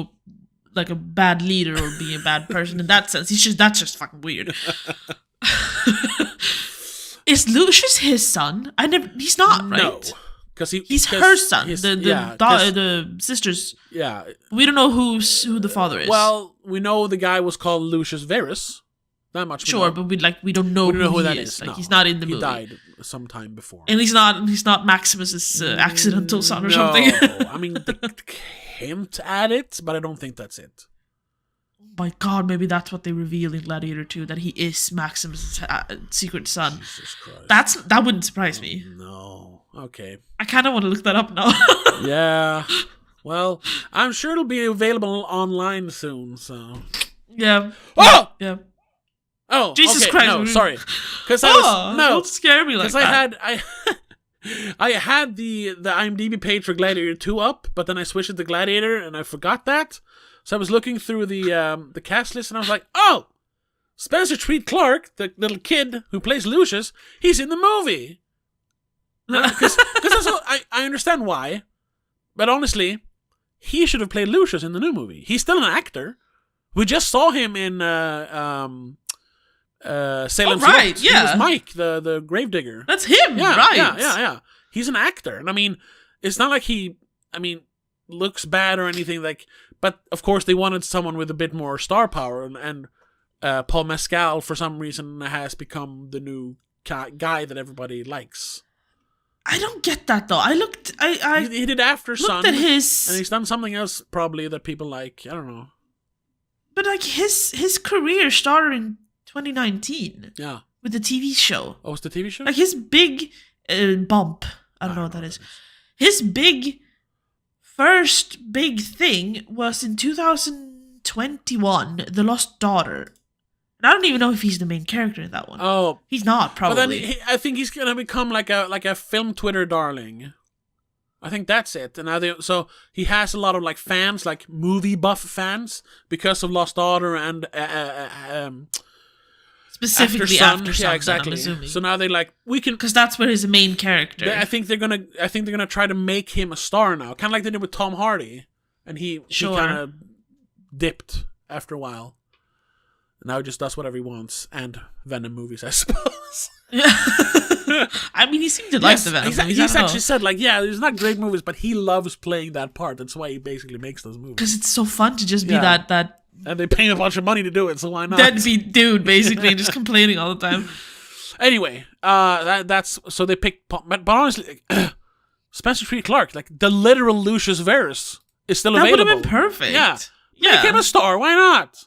a bad leader or being a bad person in that sense. That's just fucking weird. Is Lucius his son? He's not, right? No, because he's her son. The sisters. Yeah, we don't know who the father is. Well, we know the guy was called Lucius Verus. That much. Sure, but we don't know who that is. Like, no. He's not in the movie. He died sometime before. And he's not Maximus's accidental son or something. I mean, they hint at it, but I don't think that's it. Oh my God, maybe that's what they reveal in Gladiator 2, that he is Maximus's secret son. Jesus Christ. That wouldn't surprise me. No. Okay. I kind of want to look that up now. Yeah. Well, I'm sure it'll be available online soon, so. Yeah. Oh! Yeah. Oh, Jesus okay, Christ! No, sorry, because don't scare me like that. I had the IMDb page for Gladiator 2 up, but then I switched it to Gladiator and I forgot that. So I was looking through the cast list and I was like, oh, Spencer Treat Clark, the little kid who plays Lucius, he's in the movie. Because I understand why, but honestly, he should have played Lucius in the new movie. He's still an actor. We just saw him in Salem. Right, He was Mike, the gravedigger. That's him, right? Yeah. He's an actor, and I mean, it's not like he, looks bad or anything. Like, but of course they wanted someone with a bit more star power, and Paul Mescal for some reason has become the new guy that everybody likes. I don't get that though. He did After Sun, at his, and he's done something else probably that people like. I don't know. But like his career started in 2019. Yeah. With the TV show. Oh, it's the TV show? Like his big bump. I don't know what that is. His first big thing was in 2021, The Lost Daughter. And I don't even know if he's the main character in that one. Oh. He's not, probably. But then I think he's going to become like a film Twitter darling. I think that's it. And so he has a lot of like fans, like movie buff fans, because of Lost Daughter and specifically After Sun. Yeah, exactly. So now they like we can, because that's where he's the main character. I think they're gonna try to make him a star now, kind of like they did with Tom Hardy, and he kind of dipped after a while. Now he just does whatever he wants, and Venom movies, I suppose. I mean, he seemed to like the Venom movies. He's actually said, like, yeah, there's not great movies, but he loves playing that part. That's why he basically makes those movies. Because it's so fun to just be that... And they pay him a bunch of money to do it, so why not? Deadbeat dude, basically, and just complaining all the time. Anyway, that's... So they picked... But honestly, Spencer Treat Clark, like, the literal Lucius Verus is still available. That would have been perfect. Yeah. Make him a star, why not?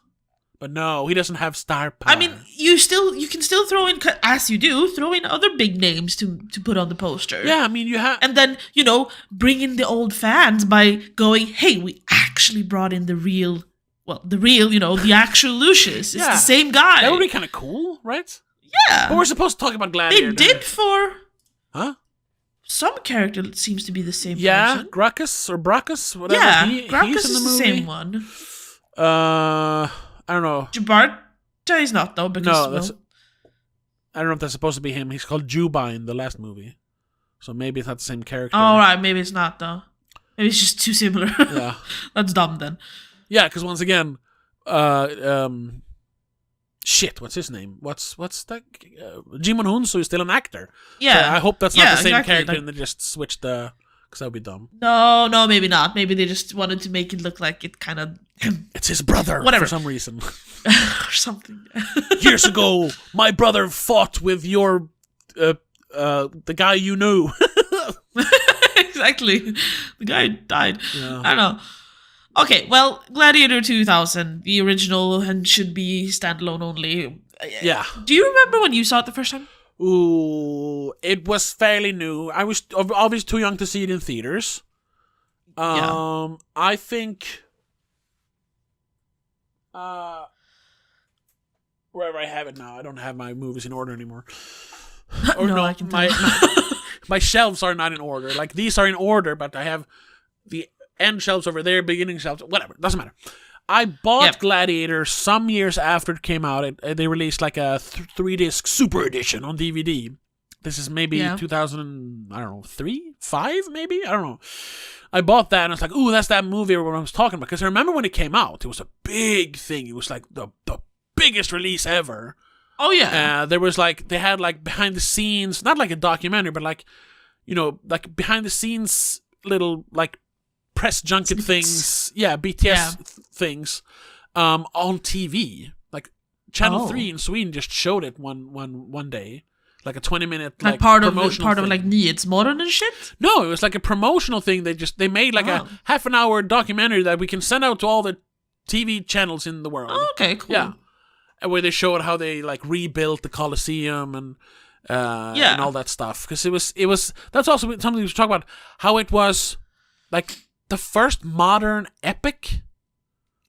But no, he doesn't have star power. I mean, you can still throw in, as you do, throw in other big names to put on the poster. Yeah, I mean, you have... And then, bring in the old fans by going, hey, we actually brought in the real, the actual Lucius. It's the same guy. That would be kind of cool, right? Yeah. But we're supposed to talk about Gladiator. They did for... Huh? Some character that seems to be the same person. Yeah, Gracchus or Bracchus, whatever. Yeah, he's Gracchus in the is movie. the same one. I don't know. Jabarta is not, though, because... I don't know if that's supposed to be him. He's called Juba in the last movie. So maybe it's not the same character. Oh, right. Maybe it's not, though. Maybe it's just too similar. Yeah. That's dumb, then. Yeah, because once again... shit, what's his name? What's that? Jimon Hunsu is still an actor. Yeah. So I hope that's not the same exactly. character and they just switched the... Because that would be dumb. No, maybe not. Maybe they just wanted to make it look like it kind of... It's his brother, whatever. For some reason. Or something. Years ago, my brother fought with your... the guy you knew. Exactly. The guy died. Yeah. I don't know. Okay, well, Gladiator 2000, the original, and should be standalone only. Yeah. Do you remember when you saw it the first time? Ooh, it was fairly new. I was obviously too young to see it in theaters. I think... wherever I have it now, I don't have my movies in order anymore. Or no, I can tell. My shelves are not in order. Like, these are in order, but I have the end shelves over there, beginning shelves, whatever. Doesn't matter. I bought Gladiator some years after it came out. They released like a 3-disc super edition on DVD. This is maybe 2003, 5 maybe? I don't know. I bought that and I was like, ooh, that's that movie everyone was talking about. Because I remember when it came out, it was a big thing. It was like the biggest release ever. Oh, yeah. There was like, they had like behind the scenes, not like a documentary, but like, like behind the scenes little like press junket things. Yeah, BTS things on TV. Like Channel 3 in Sweden just showed it one day. Like a 20-minute like part promotional of thing. like Nyhetsmorgon and shit? No, it was like a promotional thing. They made like a half an hour documentary that we can send out to all the TV channels in the world. Oh, okay, cool. Yeah. And where they showed how they like rebuilt the Colosseum and all that stuff. Because it was that's also something we should talk about, how it was like the first modern epic.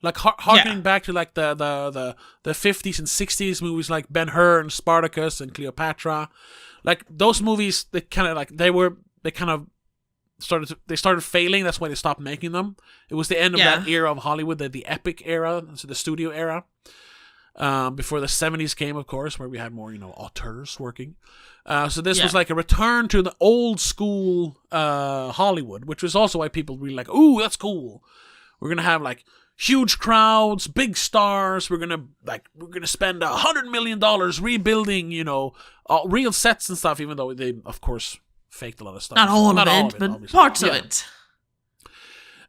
Like harkening back to like the 50s and 60s movies like Ben-Hur and Spartacus and Cleopatra, like those movies, they started failing. That's why they stopped making them. It was the end of that era of Hollywood, the epic era, so the studio era. Before the 70s came, of course, where we had more auteurs working. So this was like a return to the old school Hollywood, which was also why people really like, ooh, that's cool. We're gonna have like huge crowds, big stars. We're gonna spend $100 million rebuilding, real sets and stuff. Even though they, of course, faked a lot of stuff. Not all of it, but parts of it.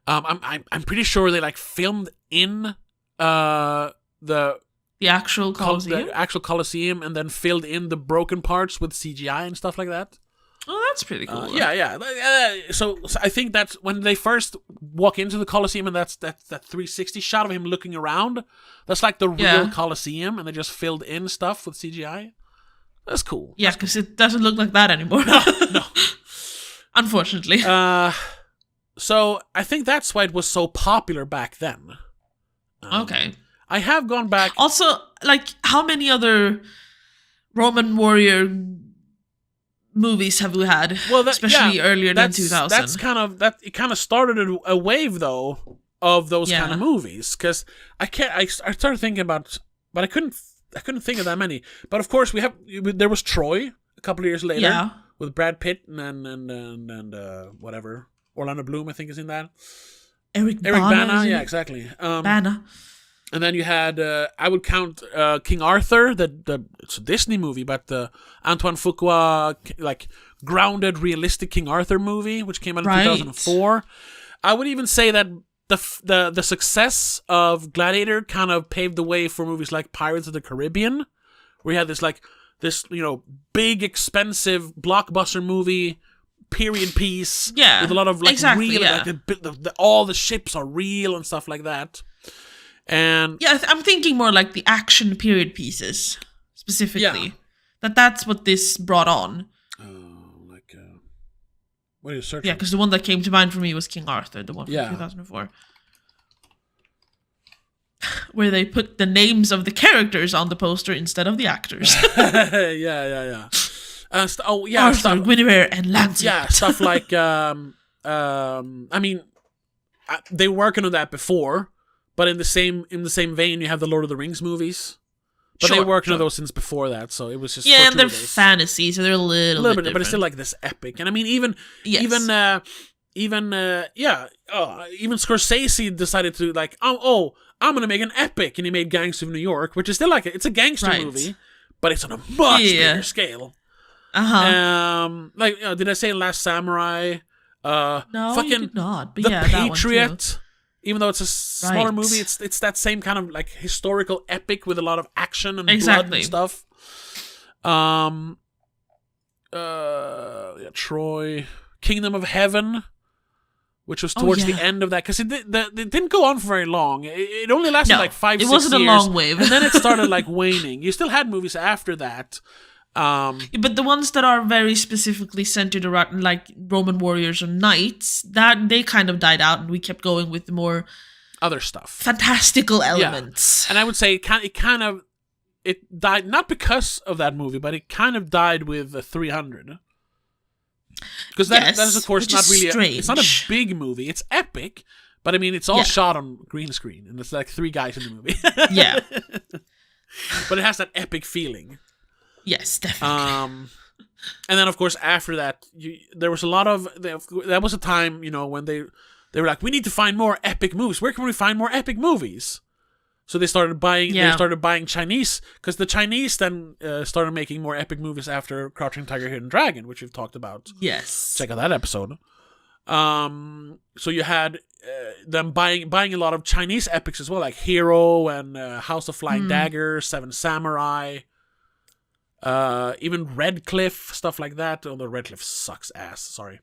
I'm pretty sure they like filmed in the actual Colosseum. the actual Colosseum, and then filled in the broken parts with CGI and stuff like that. Oh, that's pretty cool. Yeah. So I think that's when they first walk into the Colosseum, and that's that 360 shot of him looking around. That's like the real Colosseum, and they just filled in stuff with CGI. That's cool. Yeah, because it doesn't look like that anymore. No. Unfortunately. So I think that's why it was so popular back then. Okay. I have gone back. Also, like, how many other Roman warrior movies have we had? Well, especially earlier than 2000. That's kind of that. It kind of started a wave though of those kind of movies, because I started thinking about, but I couldn't think of that many. But of course there was Troy a couple of years later with Brad Pitt and whatever, Orlando Bloom I think is in that. Eric Bana, yeah, exactly. Bana. And then you had, I would count King Arthur, it's a Disney movie, but the Antoine Fuqua, like, grounded, realistic King Arthur movie, which came out in 2004. I would even say that the success of Gladiator kind of paved the way for movies like Pirates of the Caribbean, where you had this big, expensive blockbuster movie, period piece, with a lot of like real, like all the ships are real and stuff like that. And I'm thinking more like the action period pieces specifically. That's what this brought on. What are you searching? Yeah, because the one that came to mind for me was King Arthur, the one from 2004, where they put the names of the characters on the poster instead of the actors. yeah. Arthur, Guinevere, and Lancelot. Yeah, stuff like I mean, they were working on that before. But in the same vein, you have the Lord of the Rings movies. But they were working on those since before that, so it was just and they're fantasy, so they're a little bit different. But it's still like this epic. And I mean, even Scorsese decided to like, I'm gonna make an epic, and he made Gangs of New York, which is still like it's a gangster movie, but it's on a much bigger scale. Like, did I say Last Samurai? No, you did not. But The that Patriot. one too. Even though it's a smaller movie, it's that same kind of like historical epic with a lot of action and blood and stuff. Troy, Kingdom of Heaven, which was towards the end of that, because it didn't go on for very long. It only lasted like 5-6 years. It wasn't a long wave, and then it started like waning. You still had movies after that. But the ones that are very specifically centered around like Roman warriors or knights, that they kind of died out, and we kept going with the more other stuff, fantastical elements. And I would say it died not because of that movie, but it kind of died with 300. Because that is of course not really it's not a big movie. It's epic, but I mean it's all shot on green screen, and it's like 3 guys in the movie. But it has that epic feeling. Yes, definitely. And then of course after that, there was a lot of that was a time when they were like, we need to find more epic movies. Where can we find more epic movies? So they started buying. They started buying Chinese, because the Chinese then started making more epic movies after Crouching Tiger, Hidden Dragon, which we've talked about. Yes, check out that episode. So you had them buying a lot of Chinese epics as well, like Hero and House of Flying Daggers, Seven Samurai. Even Redcliffe, stuff like that. Although Redcliffe sucks ass. Sorry.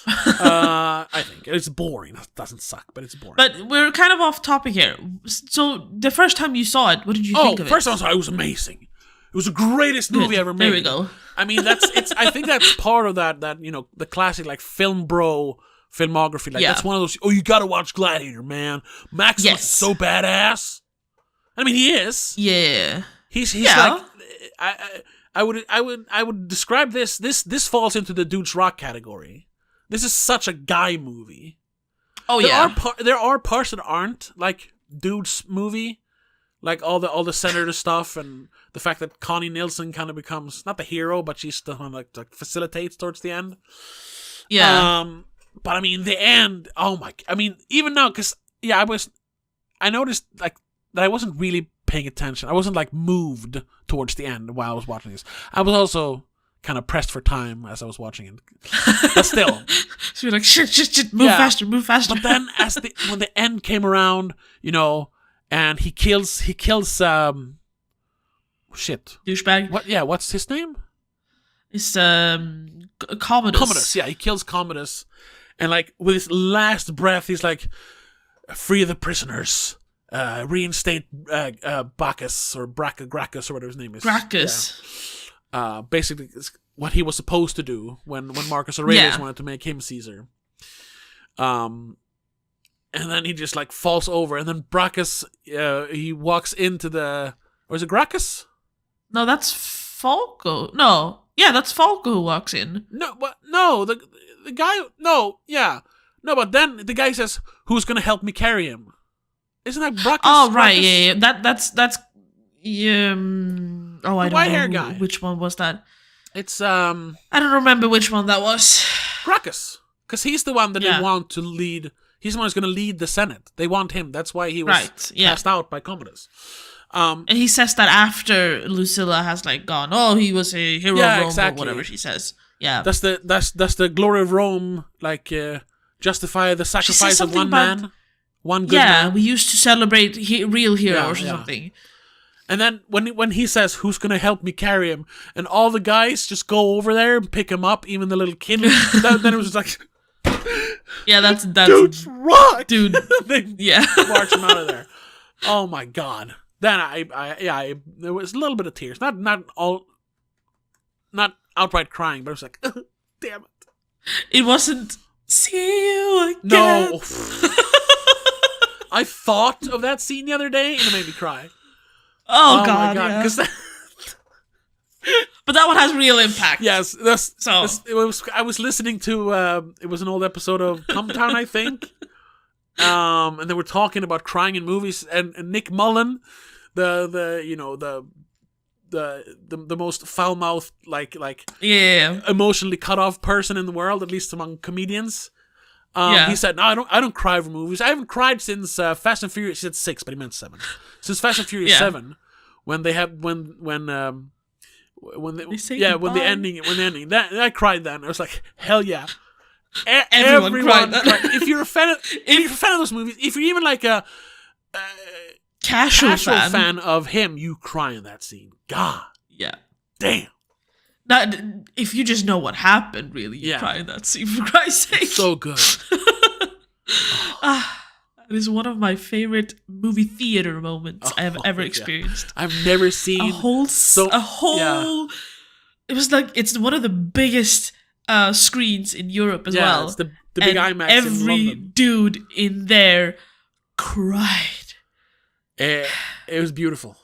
I think it's boring. It doesn't suck, but it's boring. But we're kind of off topic here. So the first time you saw it, what did you think of it? First time I saw it, it was amazing. It was the greatest movie ever made. There we go. I mean, I think that's part of that the classic like film bro filmography. Like that's one of those. Oh, you gotta watch Gladiator, man. Max is so badass. I mean, he is. Yeah. He's like. I would describe this falls into the Dudes Rock category. This is such a guy movie. Oh, there are parts that aren't like Dudes movie, like all the senator stuff, and the fact that Connie Nielsen kind of becomes not the hero, but she's the one like facilitates towards the end. Yeah. But I mean the end. Oh my! I mean even now, because I noticed like that I wasn't really paying attention. I wasn't like moved towards the end while I was watching this. I was also kind of pressed for time as I was watching it. But still, so you're like, shit, move faster. But then when the end came around, you know, and he kills douchebag. What? Yeah, what's his name? It's Commodus. Commodus. Yeah, he kills Commodus, and like with his last breath, he's like, "Free the prisoners, reinstate Bacchus or Gracchus or whatever his name is." Gracchus. Yeah. Basically, it's what he was supposed to do when Marcus Aurelius wanted to make him Caesar. And then he just like falls over, and then Brachus, he walks into the, or is it Gracchus? No, that's Falco. No. Yeah, that's Falco who walks in. No, but no, the guy. No, yeah, no, but then the guy says, "Who's gonna help me carry him?" Isn't that Brachus? Oh right, yeah. That's I don't know white-haired guy. Which one was that? It's I don't remember which one that was. Gracchus, because he's the one that they want to lead. He's the one who's gonna lead the Senate. They want him. That's why he was cast out by Commodus. And he says that after Lucilla has like gone, oh, he was a hero of Rome, or whatever she says. Yeah, that's the glory of Rome, like justify the sacrifice of one man, one good man. Yeah, we used to celebrate real heroes or something. And then when he says, "Who's gonna help me carry him?" and all the guys just go over there and pick him up, even the little kid. Then it was just like, yeah, that's dude's rock, dude. They march him out of there. Oh my god. Then I there was a little bit of tears, not outright crying, but it was like, damn it. It wasn't see you again. No. I thought of that scene the other day, and it made me cry. Oh god, my god, yeah. But that one has real impact. Yes, I was listening to it was an old episode of Come Town, I think. And they were talking about crying in movies, and Nick Mullen, the most foul-mouthed, like emotionally cut off person in the world, at least among comedians. He said, "No, I don't cry for movies. I haven't cried since Fast and Furious." He said 6, but he meant 7. Since Fast and Furious 7, when the ending, that I cried then. I was like, hell yeah. Everyone cried. If you're a fan of those movies, if you're even like a casual fan of him, you cry in that scene. God. Yeah. Damn. Not if you just know what happened, really, you cry in that scene, for Christ's sake. So good. It is one of my favorite movie theater moments I have ever experienced. I've never seen a whole. It was like it's one of the biggest screens in Europe as well. It's the big IMAX in London. Every dude in there cried. It was beautiful.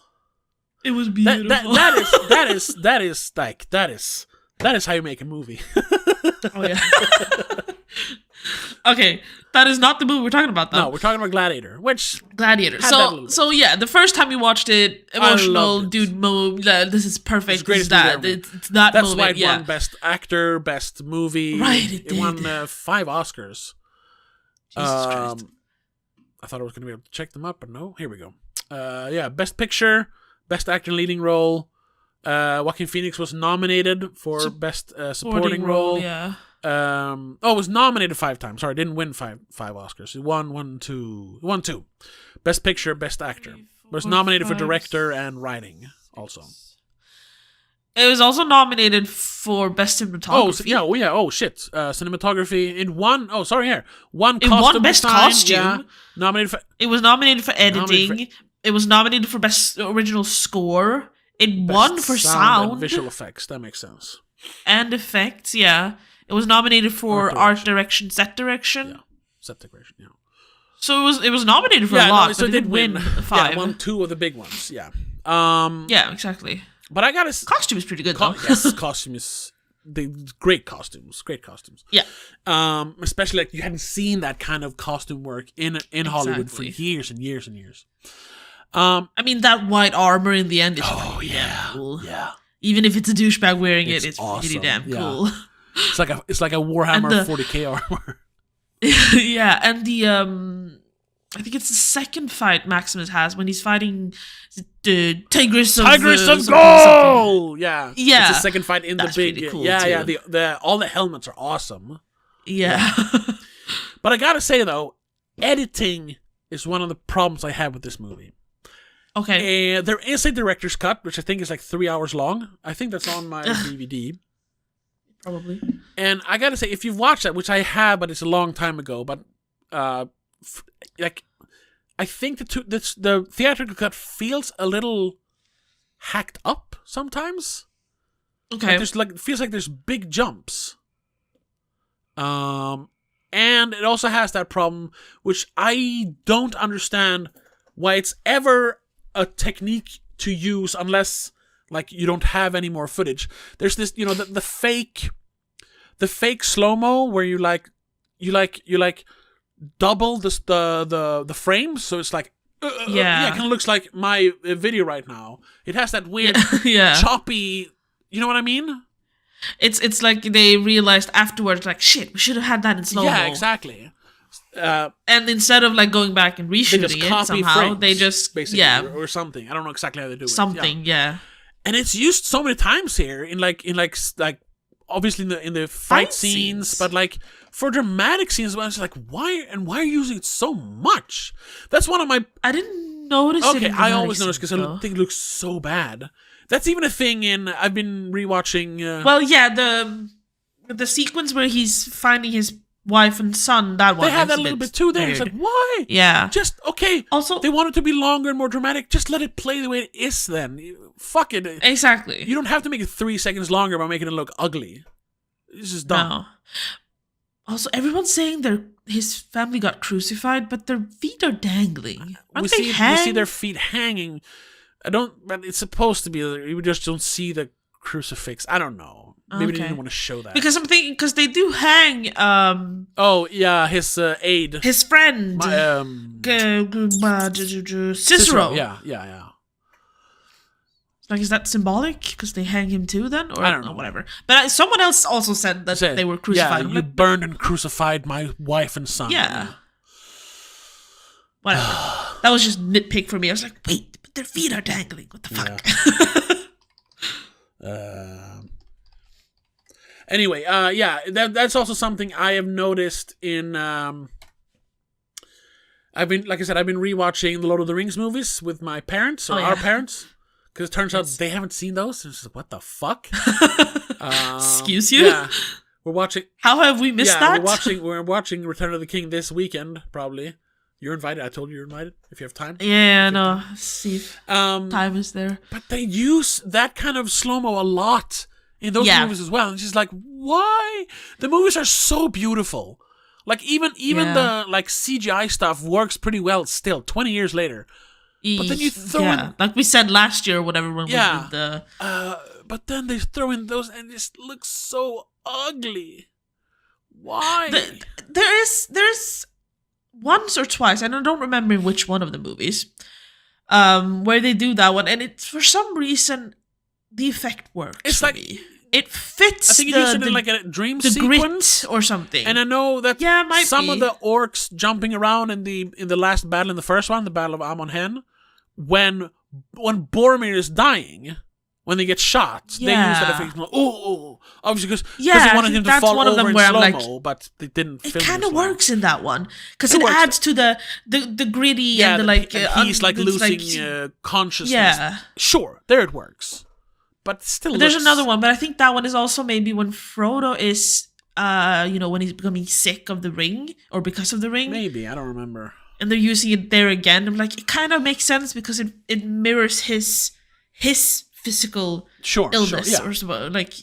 It was beautiful. That is how you make a movie. Oh yeah. Okay, that is not the movie we're talking about, though. No, we're talking about Gladiator, Gladiator. So yeah, the first time you watched it, emotional, dude, this is perfect. It's that movie. It's that That's moment. Why it won Best Actor, Best Movie. Right, it won 5 Oscars. Jesus Christ. I thought I was going to be able to check them up, but no. Here we go. Best Picture, Best Actor in Leading Role. Joaquin Phoenix was nominated for Best Supporting Role. Yeah. It was nominated 5 times. Sorry, didn't win five Oscars. It won two. Best Picture, Best Actor. But was nominated for Director and Writing also. It was also nominated for Best Cinematography. Oh shit. Cinematography. It won. Oh, sorry. Here. Won Best Costume. Yeah. Nominated for. It was nominated for editing. It was nominated for Best Original Score. It won for sound. And visual effects. That makes sense. And effects. Yeah. It was nominated for art direction, set direction. Yeah, set direction. Yeah. So it was nominated for a lot, but it did win 5. Yeah, it won 2 of the big ones. Yeah. Yeah, exactly. But I gotta. Costume is pretty good though. Yes, costume is great costumes. Great costumes. Yeah. Especially like you hadn't seen that kind of costume work in Hollywood for years and years and years. I mean that white armor in the end is cool. Yeah. Even if it's a douchebag wearing it's awesome. really damn cool. It's like a Warhammer 40k armor. Yeah, and I think it's the second fight Maximus has when he's fighting the Tigress of Gold. Yeah, yeah. It's the second fight in That's the big. really cool yeah, too. yeah. All the helmets are awesome. Yeah. But I gotta say though, editing is one of the problems I have with this movie. Okay. And there is a director's cut, which I think is like 3 hours long. I think that's on my DVD. Probably. And I gotta say, if you've watched that, which I have, but it's a long time ago, but like, I think the theatrical cut feels a little hacked up sometimes. Okay. It feels like there's big jumps. And it also has that problem, which I don't understand why it's ever a technique to use unless like you don't have any more footage. There's this, the fake slow-mo where you double the frames, so it's like it kind of looks like my video right now. It has that weird choppy, you know what I mean? It's like they realized afterwards, like, shit, we should have had that in slow-mo. Yeah, exactly. And instead of like going back and reshooting it somehow, frames, they just basically, or something. I don't know exactly how they do something, it. Yeah. And it's used so many times here in obviously in the fight scenes, but like for dramatic scenes, I was like, why are you using it so much? That's one of my. I didn't notice it. Okay, I always notice because I think it looks so bad. That's even a thing in. I've been rewatching. Well, yeah, the sequence where he's finding his wife and son. That one. They have that a little bit too. There, it's like, why? Yeah. Just okay. Also, they want it to be longer and more dramatic. Just let it play the way it is. Then, fuck it. Exactly. You don't have to make it 3 seconds longer by making it look ugly. It's just dumb. No. Also, everyone's saying his family got crucified, but their feet are dangling. We see their feet hanging. But it's supposed to be. You just don't see the crucifix. I don't know. Maybe they didn't want to show that. Because I'm thinking, because they do hang. Oh yeah, his aide, his friend, Cicero. Yeah. Like, is that symbolic? Because they hang him too, then, or I don't know, whatever. But someone else also said that they were crucified. Yeah, you burned and crucified my wife and son. Yeah. Whatever. That was just nitpick for me. I was like, wait, but their feet are dangling. What the fuck? Anyway, that's also something I have noticed in. I've been rewatching the Lord of the Rings movies with my parents our parents, because it turns out they haven't seen those. And it's like, what the fuck? Excuse you? Yeah, we're watching. How have we missed that? We're watching Return of the King this weekend. Probably you're invited. I told you you're invited if you have time. Yeah, no. See if time is there. But they use that kind of slow-mo a lot in those movies as well. And it's just like, why? The movies are so beautiful. Like, even the like CGI stuff works pretty well still, 20 years later. But then you throw in... like we said last year or whatever when we did the... but then they throw in those and it just looks so ugly. Why? There's once or twice, and I don't remember which one of the movies, where they do that one, and it's for some reason the effect works. It's like me. It fits. I think it used it in like a dream sequence or something. And I know that some of the orcs jumping around in the last battle, in the first one, the Battle of Amon Hen, when Boromir is dying, when they get shot, they use that effect. Obviously because they wanted him to fall over in slow-mo, but they didn't. It kind of works in that one because it adds to the gritty and the like. And he's like losing consciousness. Yeah, sure, there it works. But still, there's another one, but I think that one is also maybe when Frodo is, when he's becoming sick of the ring or because of the ring. Maybe, I don't remember. And they're using it there again. I'm like, it kind of makes sense because it mirrors his physical illness or something. Like,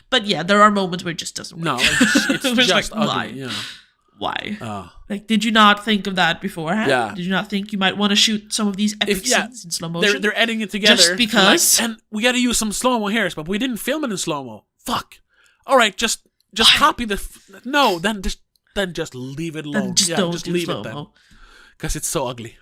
but there are moments where it just doesn't work. No, it's just like, ugly. Why? Like, did you not think of that beforehand? Yeah. Did you not think you might want to shoot some of these epic scenes in slow motion? They're editing it together. Just because. And we got to use some slow-mo here, but we didn't film it in slow-mo. Fuck. All right, just copy the... No, then just leave it alone. Just leave it then. Because it's so ugly.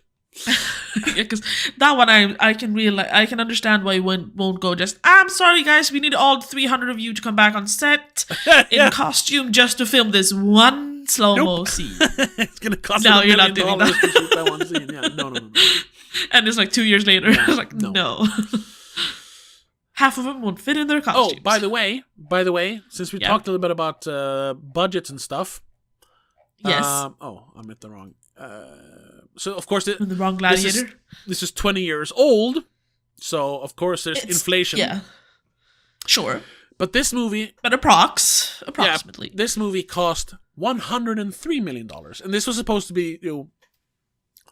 Because that one I can understand why you won't go just, I'm sorry guys, we need all 300 of you to come back on set in costume just to film this one slow-mo scene. It's gonna cost No, $1 you're not million doing to shoot that one scene. Yeah, no. And it's like 2 years later. I was like, no. Half of them won't fit in their costumes. Oh, by the way, since we talked a little bit about budgets and stuff. Yes. I meant the wrong. So of course, the wrong gladiator. This is 20 years old. So of course there's inflation. Yeah. Sure. But this movie. But approximately. Yeah, this movie cost $103 million, and this was supposed to be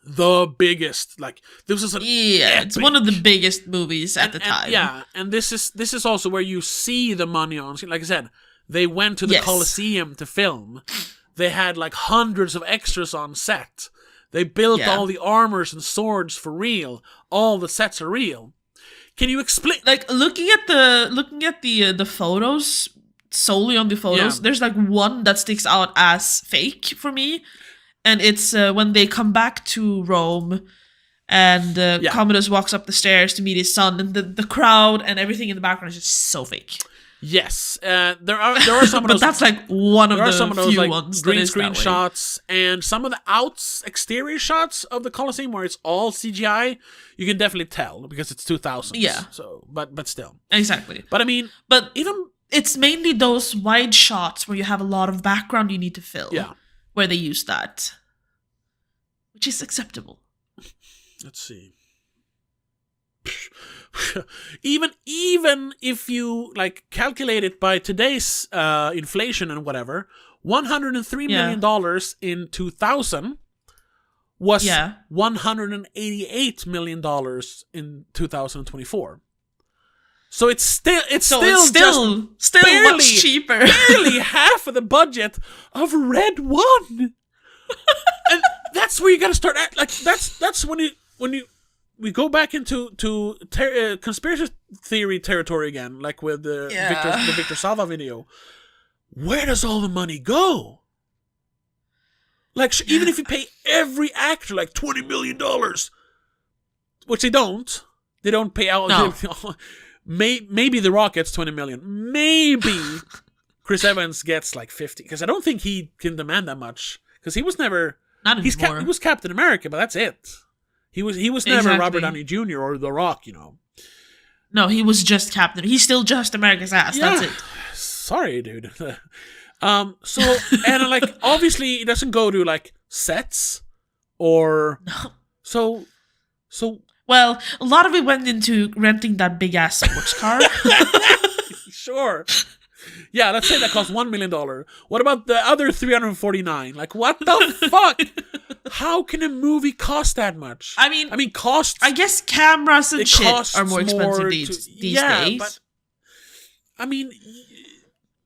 the biggest. Like this was it's one of the biggest movies at the time. And this is also where you see the money on. Like I said, they went to the Coliseum to film. They had like hundreds of extras on set. They built all the armors and swords for real. All the sets are real. Can you explain? Like looking at the photos, solely on the photos, there's like one that sticks out as fake for me, and it's when they come back to Rome, and Commodus walks up the stairs to meet his son, and the crowd and everything in the background is just so fake. Yes, there are some of those. But that's like one of the few like ones. Green screen shots and some of the exterior shots of the Colosseum where it's all CGI. You can definitely tell because it's 2000s. Yeah. So, but still. Exactly. But I mean, even it's mainly those wide shots where you have a lot of background you need to fill. Yeah. Where they use that, which is acceptable. Let's see. even if you like calculate it by today's inflation and whatever, $103 million in 2000 was $188 million in 2024. So it's still barely, much cheaper. Barely half of the budget of Red One. And that's where you got to start at. Like that's when we go back into conspiracy theory territory again, like with the Victor Salva video. Where does all the money go? Like, even if you pay every actor like $20 million, which they don't pay out. No. Maybe The Rock gets $20 million. Maybe Chris Evans gets like 50, because I don't think he can demand that much, because he was never. Not anymore. He was Captain America, but that's it. He was never Robert Downey Jr. or The Rock, No, he was just Captain. He's still just America's ass. Yeah. That's it. Sorry, dude. So and like obviously it doesn't go to like sets or so. Well, a lot of it went into renting that big ass sports car. Sure. Yeah, let's say that cost $1 million. What about the other 349? Like, what the fuck? How can a movie cost that much? I mean, cost. I guess cameras and shit are more expensive these days. But I mean,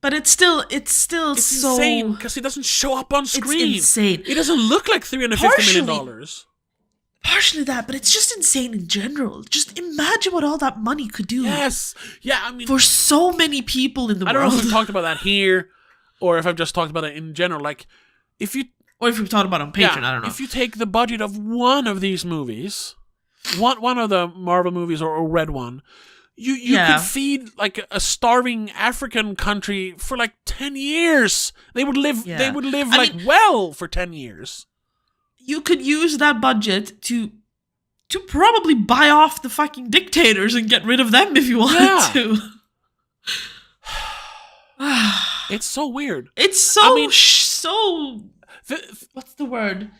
but it's still it's so insane because it doesn't show up on screen. It's insane. It doesn't look like $350 million. Partially that, but it's just insane in general. Just imagine what all that money could do. Yes. Yeah, I mean, for so many people in the world. I don't know if we've talked about that here or if I've just talked about it in general. Like, if we've talked about it on Patreon, I don't know. If you take the budget of one of these movies, one of the Marvel movies or Red One, you could feed like a starving African country for like 10 years. They would live well for 10 years. You could use that budget to probably buy off the fucking dictators and get rid of them if you wanted to. It's so weird. It's so what's the word?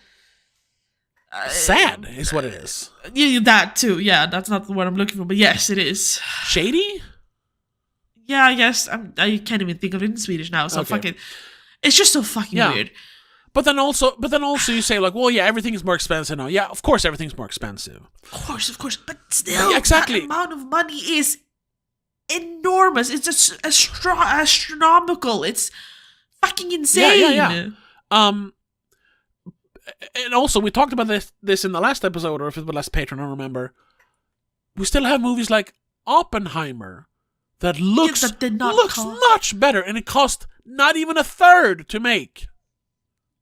Sad is what it is. Yeah, that too. Yeah, that's not the word I'm looking for, but yes, it is. Shady? Yeah, I guess. I can't even think of it in Swedish now, so fucking... It's just so fucking weird. But then also you say like, well, yeah, everything is more expensive now. Yeah, of course everything's more expensive. Of course. But still, that amount of money is enormous. It's just astronomical. It's fucking insane. Yeah. And also, we talked about this in the last episode, or if it was last Patreon, I don't remember. We still have movies like Oppenheimer that looks much better, and it cost not even a third to make.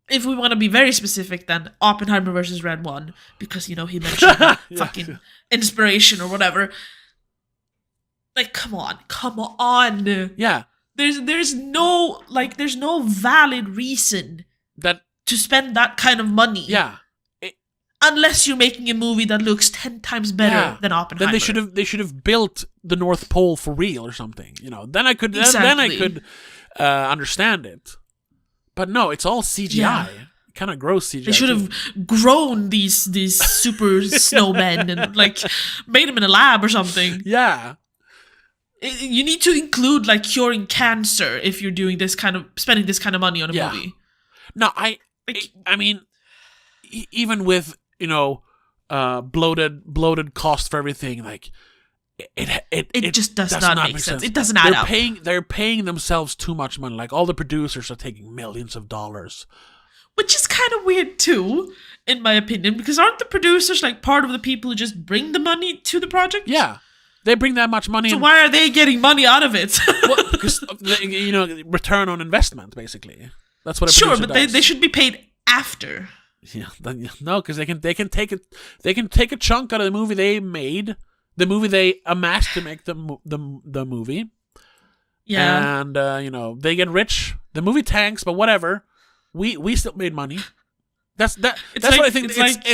If we want to be very specific, then Oppenheimer versus Red One, because he mentioned fucking inspiration or whatever. Like, come on. Yeah. There's no valid reason to spend that kind of money. Yeah. Unless you're making a movie that looks 10 times better than Oppenheimer. Then they should have built the North Pole for real or something. You know, then I could understand it. But no, it's all CGI. Yeah. Kind of gross CGI. They should have grown these super snowmen and like made them in a lab or something. Yeah. You need to include like curing cancer if you're doing this kind of spending this kind of money on a movie. No, I mean, even with bloated cost for everything, like it just does not make sense. It doesn't add up. They're paying themselves too much money. Like all the producers are taking millions of dollars. Which is kind of weird too, in my opinion, because aren't the producers like part of the people who just bring the money to the project? Yeah, they bring that much money. So why are they getting money out of it? Well, because return on investment, basically. That's what a producer does. They should be paid after. Yeah, no, because they can take a chunk out of the movie they made, the movie they amassed to make the movie. Yeah, and they get rich. The movie tanks, but whatever. We still made money. That's what I think. It's like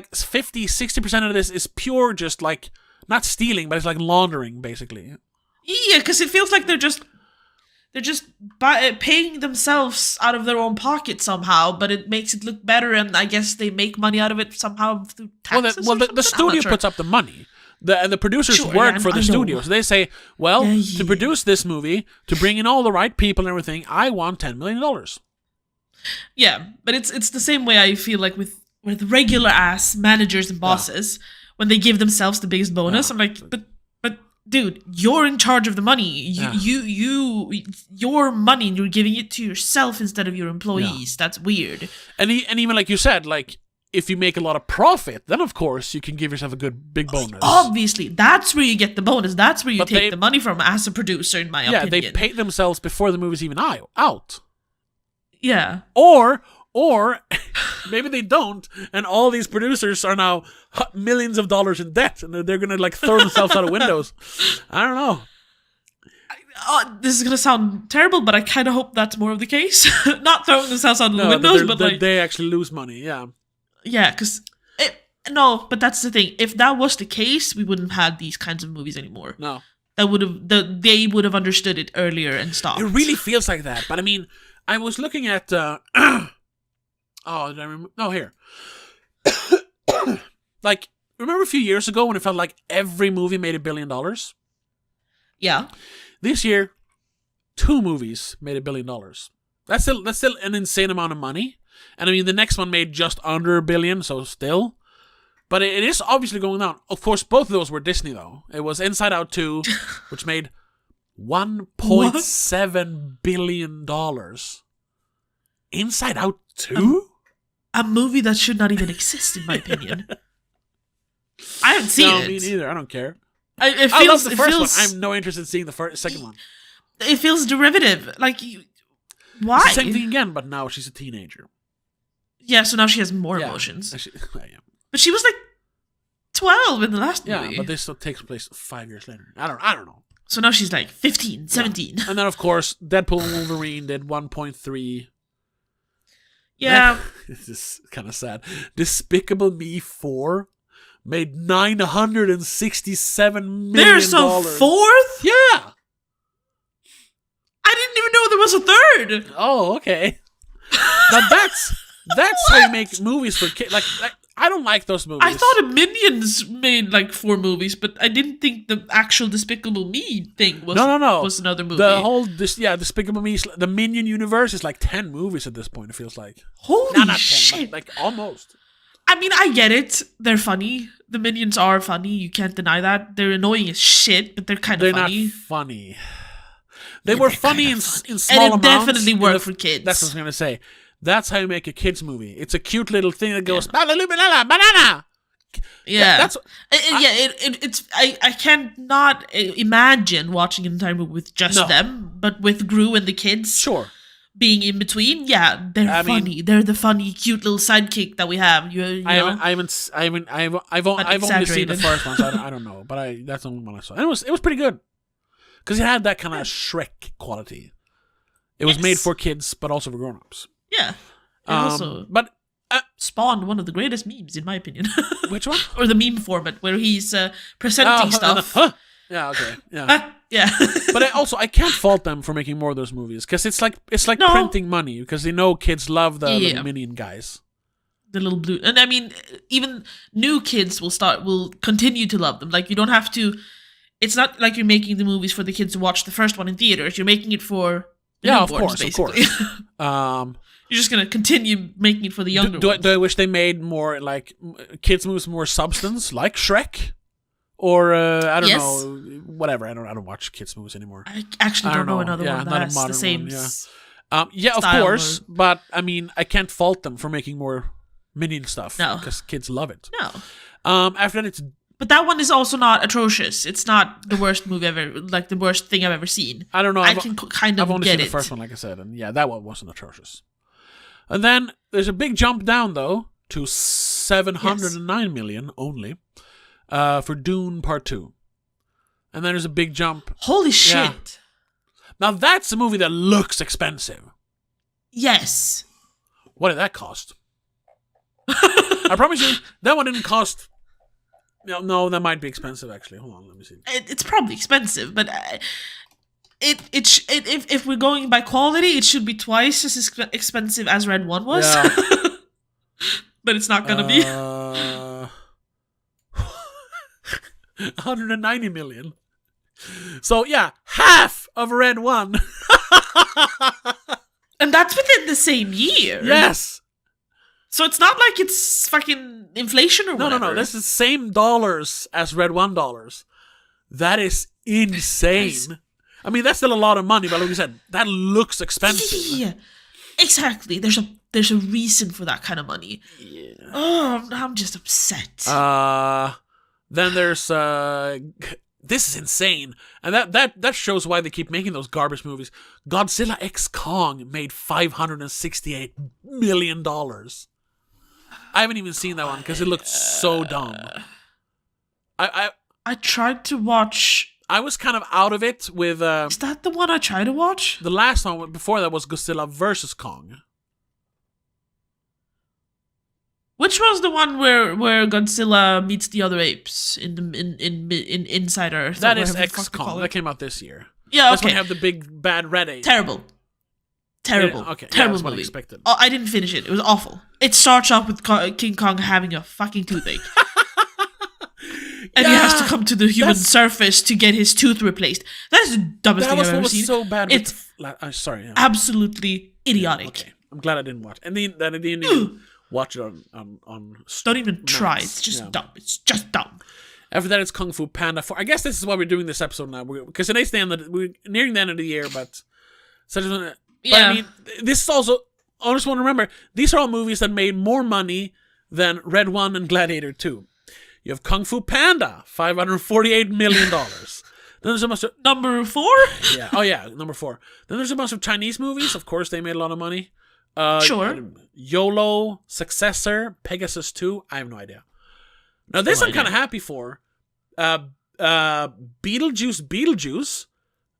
50-60% of this is pure, just like not stealing, but it's like laundering, basically. Yeah, because it feels like they're just paying themselves out of their own pocket somehow, but it makes it look better, and I guess they make money out of it somehow through taxes. Well, the studio puts up the money. The producers work for the studios. They say, to produce this movie, to bring in all the right people and everything, I want $10 million. Yeah, but it's the same way I feel like with regular ass managers and bosses, when they give themselves the biggest bonus. I'm like, but dude, you're in charge of the money. Your money, and you're giving it to yourself instead of your employees. That's weird. And even like you said, like, if you make a lot of profit, then of course you can give yourself a good big bonus. Obviously, that's where you get the bonus. That's where you take the money from as a producer, in my opinion. Yeah, they pay themselves before the movie's even out. Yeah. Or maybe they don't, and all these producers are now millions of dollars in debt, and they're gonna like throw themselves out of windows. I don't know. This is gonna sound terrible, but I kind of hope that's more of the case. Not throwing themselves out of the windows, but like they actually lose money. Yeah. Yeah, because but that's the thing. If that was the case, we wouldn't have had these kinds of movies anymore. No, they would have understood it earlier and stopped. It really feels like that. But I mean, I was looking at. Did I remember? No, here. Like, remember a few years ago when it felt like every movie made $1 billion? Yeah. This year, 2 movies made $1 billion. That's still an insane amount of money. And I mean, the next one made just under $1 billion, so still. But it is obviously going down. Of course, both of those were Disney, though. It was Inside Out 2, which made $1.7 billion. Inside Out 2? A movie that should not even exist, in my opinion. I haven't seen it. No, me neither. I don't care. I love the first one. I have no interest in seeing the second one. It feels derivative. Like, why? It's the same thing again, but now she's a teenager. Yeah, so now she has more emotions. Actually, yeah. But she was like 12 in the last movie. Yeah, but this still takes place 5 years later. I don't know. So now she's like 15, 17. And then, of course, Deadpool and Wolverine did 1.3. Yeah. This is kind of sad. Despicable Me 4 made $967 million. There's a fourth? Yeah. I didn't even know there was a third. Oh, okay. Now that's how you make movies for kids. Like, I don't like those movies. I thought Minions made like 4 movies, but I didn't think the actual Despicable Me thing was was another movie. The whole Despicable Me, the Minion universe is like 10 movies at this point. It feels like holy not shit, 10, like almost. I mean, I get it. They're funny. The Minions are funny. You can't deny that. They're annoying as shit, but they're kind of funny. They're not funny. They were funny in small and it amounts. Definitely worked for kids. That's what I was gonna say. That's how you make a kids movie. It's a cute little thing that goes banana. Yeah, it's I can't not imagine watching an entire movie with just them, but with Gru and the kids. Sure. Being in between, they're funny. They're the funny, cute little sidekick that we have. I've only seen the first one, so I don't know. But that's the only one I saw. And it was pretty good because it had that kind of Shrek quality. It was made for kids, but also for grown-ups. Yeah. It also spawned one of the greatest memes, in my opinion. Which one? Or the meme format, where he's presenting stuff. Yeah, okay. Yeah. Yeah. But I can't fault them for making more of those movies, because it's like printing money, because they know kids love the little minion guys. The little blue, and I mean, even new kids will continue to love them. Like, you don't have to. It's not like you're making the movies for the kids to watch the first one in theaters. You're making it for newborns, basically. Of course. You're just gonna continue making it for the younger ones. Do I wish they made more like kids movies, more substance, like Shrek, or I don't know, whatever. I don't watch kids movies anymore. I actually don't know another one that has the same. Yeah, of course, but I mean, I can't fault them for making more Minion stuff. No, because kids love it. No. After that, But that one is also not atrocious. It's not the worst movie ever, like the worst thing I've ever seen. I don't know. I can kind of I've only get seen it. The first one, like I said, and yeah, that one wasn't atrocious. And then there's a big jump down though to 709 million only for Dune Part 2. And then there's a big jump. Holy shit! Yeah. Now that's a movie that looks expensive. Yes. What did that cost? I promise you, that one didn't cost. No, that might be expensive actually. Hold on, let me see. It's probably expensive, but if we're going by quality, it should be twice as expensive as Red 1 was. Yeah. But it's not gonna be. 190 million. So yeah, half of Red 1. And that's within the same year. Yes. So it's not like it's fucking inflation or whatever. No. This is same dollars as Red 1 dollars. That is insane. I mean, that's still a lot of money, but like you said, that looks expensive. Yeah, exactly. There's a reason for that kind of money. Yeah. Oh, I'm just upset. Then there's this is insane, and that shows why they keep making those garbage movies. Godzilla X Kong made $568 million. I haven't even seen that one because it looked so dumb. I tried to watch. I was kind of out of it with. Is that the one I tried to watch? The last one before that was Godzilla vs Kong. Which was the one where Godzilla meets the other apes in Inside Earth? That is X Kong. That came out this year. Yeah, That's when you have the big bad red ape. Terrible. Okay, terrible that's what I movie. expected. Oh, I didn't finish it. It was awful. It starts off with King Kong having a fucking toothache. And he has to come to the human surface to get his tooth replaced. That is the dumbest thing I've ever seen. So bad. It's sorry. Yeah. Absolutely idiotic. Okay. I'm glad I didn't watch. And then I didn't even watch it on. Don't even try. It's just dumb. It's just dumb. After that, it's Kung Fu Panda 4. I guess this is why we're doing this episode now, because we're nearing the end of the year, but I mean, this is also. I just want to remember, these are all movies that made more money than Red 1 and Gladiator 2. You have Kung Fu Panda, $548 million. Then there's a bunch of... Number 4? Yeah. Oh, yeah, number 4. Then there's a bunch of Chinese movies. Of course, they made a lot of money. Sure. YOLO, Successor, Pegasus 2. I have no idea. Now, this I'm kind of happy for. Beetlejuice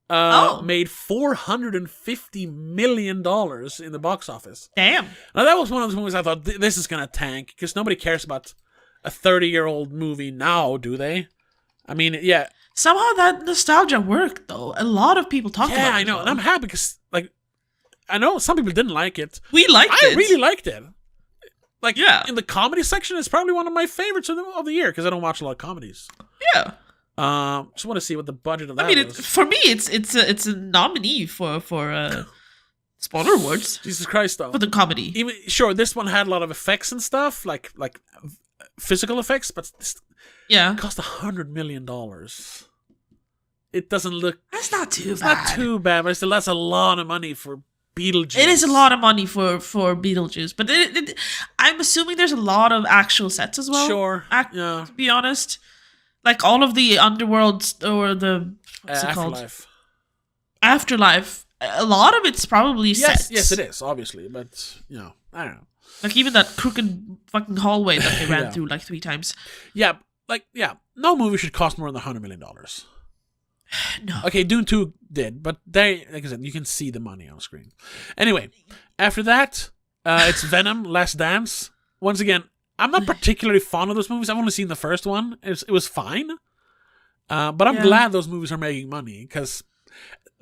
made $450 million in the box office. Damn. Now, that was one of those movies I thought, this is going to tank, because nobody cares about a 30-year-old movie now, do they? I mean, yeah. Somehow that nostalgia worked, though. A lot of people talk about it. Yeah, I know. And I'm happy because, I know some people didn't like it. We liked it. I really liked it. In the comedy section, it's probably one of my favorites of the year because I don't watch a lot of comedies. Yeah. Just want to see what the budget of that was. For me, it's a nominee for Spoiler Awards. Jesus Christ, though. For the comedy. This one had a lot of effects and stuff, like physical effects, but it cost $100 million. It doesn't look... That's not too bad. It's not too bad, but still, that's a lot of money for Beetlejuice. It is a lot of money for Beetlejuice, but I'm assuming there's a lot of actual sets as well. Sure, to be honest. Like all of the underworld or the... What's it called? Afterlife. A lot of it's probably sets. Yes, it is, obviously, but, I don't know. Like even that crooked fucking hallway that they ran through 3 times. Yeah, no movie should cost more than $100 million. No. Okay, Dune 2 did, but they, like I said, you can see the money on screen. Anyway, after that, it's Venom, Last Dance. Once again, I'm not particularly fond of those movies. I've only seen the first one. It was fine. But I'm glad those movies are making money, because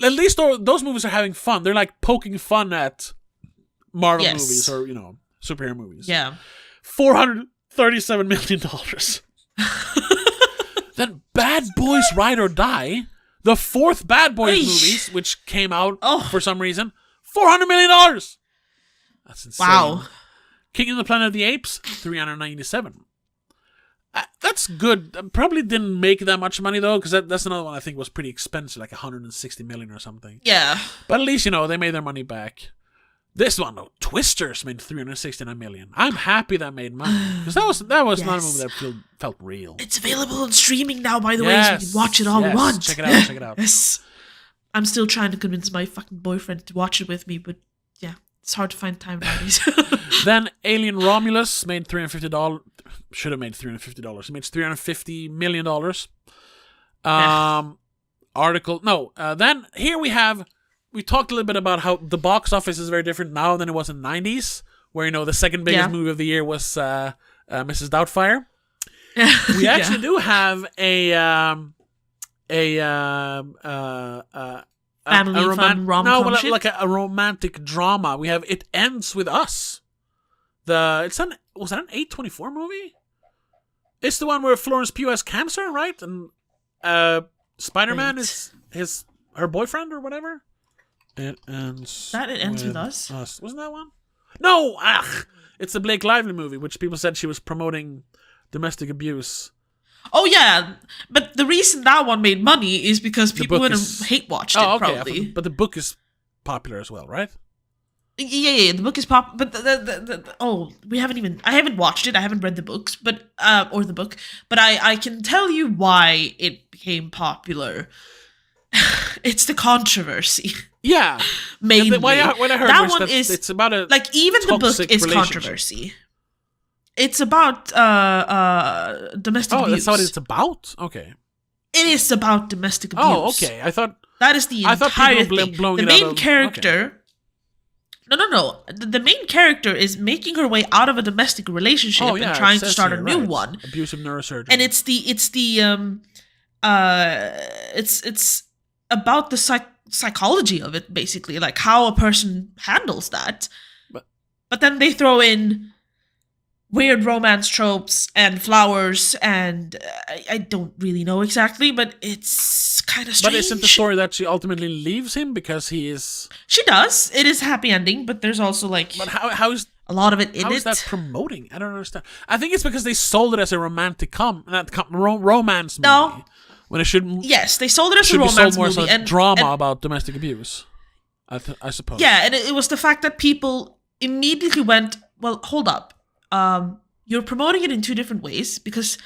at least those movies are having fun. They're like poking fun at Marvel movies or, superhero movies. Yeah. $437 million. Then Bad Boys Ride or Die, the fourth Bad Boys movies, which came out for some reason, $400 million. That's insane. Wow. King of the Planet of the Apes, $397. That's good. Probably didn't make that much money though, because that's another one I think was pretty expensive, like $160 million or something. Yeah. But at least they made their money back. This one, though, Twisters made $369 million. I'm happy that made money, because that was not a movie that felt real. It's available on streaming now, by the way, so you can watch it all at once. Check it out. Yes. I'm still trying to convince my fucking boyfriend to watch it with me, but yeah, it's hard to find time nowadays. Then Alien Romulus made $350. Should have made $350. It made $350 million. Then here we talked a little bit about how the box office is very different now than it was in the 90s, where, the second biggest movie of the year was Mrs. Doubtfire. We actually do have a family fun rom-com shit? like a romantic drama. We have It Ends With Us. Was that an A24 movie? It's the one where Florence Pugh has cancer, right? And Spider-Man is her boyfriend or whatever. It ends with us. Wasn't that one? No, it's the Blake Lively movie, which people said she was promoting domestic abuse. Oh yeah, but the reason that one made money is because people would have hate watched it. Probably. But the book is popular as well, right? Yeah. The book is pop, but I haven't watched it. I haven't read the books, but or the book, but I can tell you why it became popular. It's the controversy. Yeah, mainly. What I heard that was one that is it's about a like even the book is relationship. controversy. It's about domestic abuse. Oh, that's what it's about? Okay. It is about domestic abuse. Oh, okay. I thought that is the entire thing. The main character. Okay. No. The main character is making her way out of a domestic relationship and trying to start a new one. Abusive neurosurgery. And it's about the psychology of it, basically, like how a person handles that. But then they throw in weird romance tropes and flowers, and I don't really know exactly, but it's kind of strange. But isn't the story that she ultimately leaves him because he is... She does. It is a happy ending, but there's also like... But how is... A lot of it in it. How is that promoting? I don't understand. I think it's because they sold it as a romantic romance movie. No. When it shouldn't... Yes, they sold it as a romance movie. As a drama about domestic abuse, I suppose. Yeah, and it was the fact that people immediately went, well, hold up. You're promoting it in two different ways, because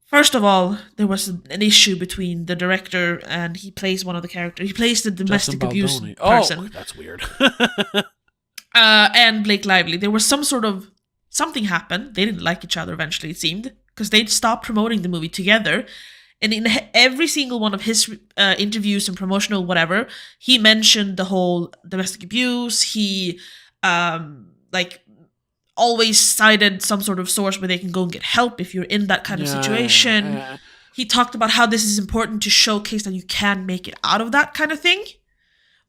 first of all, there was an issue between the director and he plays one of the characters. He plays the domestic abuse person. Oh, that's weird. And Blake Lively. There was something happened. They didn't like each other eventually, it seemed, because they'd stopped promoting the movie together. And in every single one of his interviews and promotional whatever, he mentioned the whole domestic abuse. He always cited some sort of source where they can go and get help if you're in that kind of situation. Yeah. He talked about how this is important to showcase that you can make it out of that kind of thing.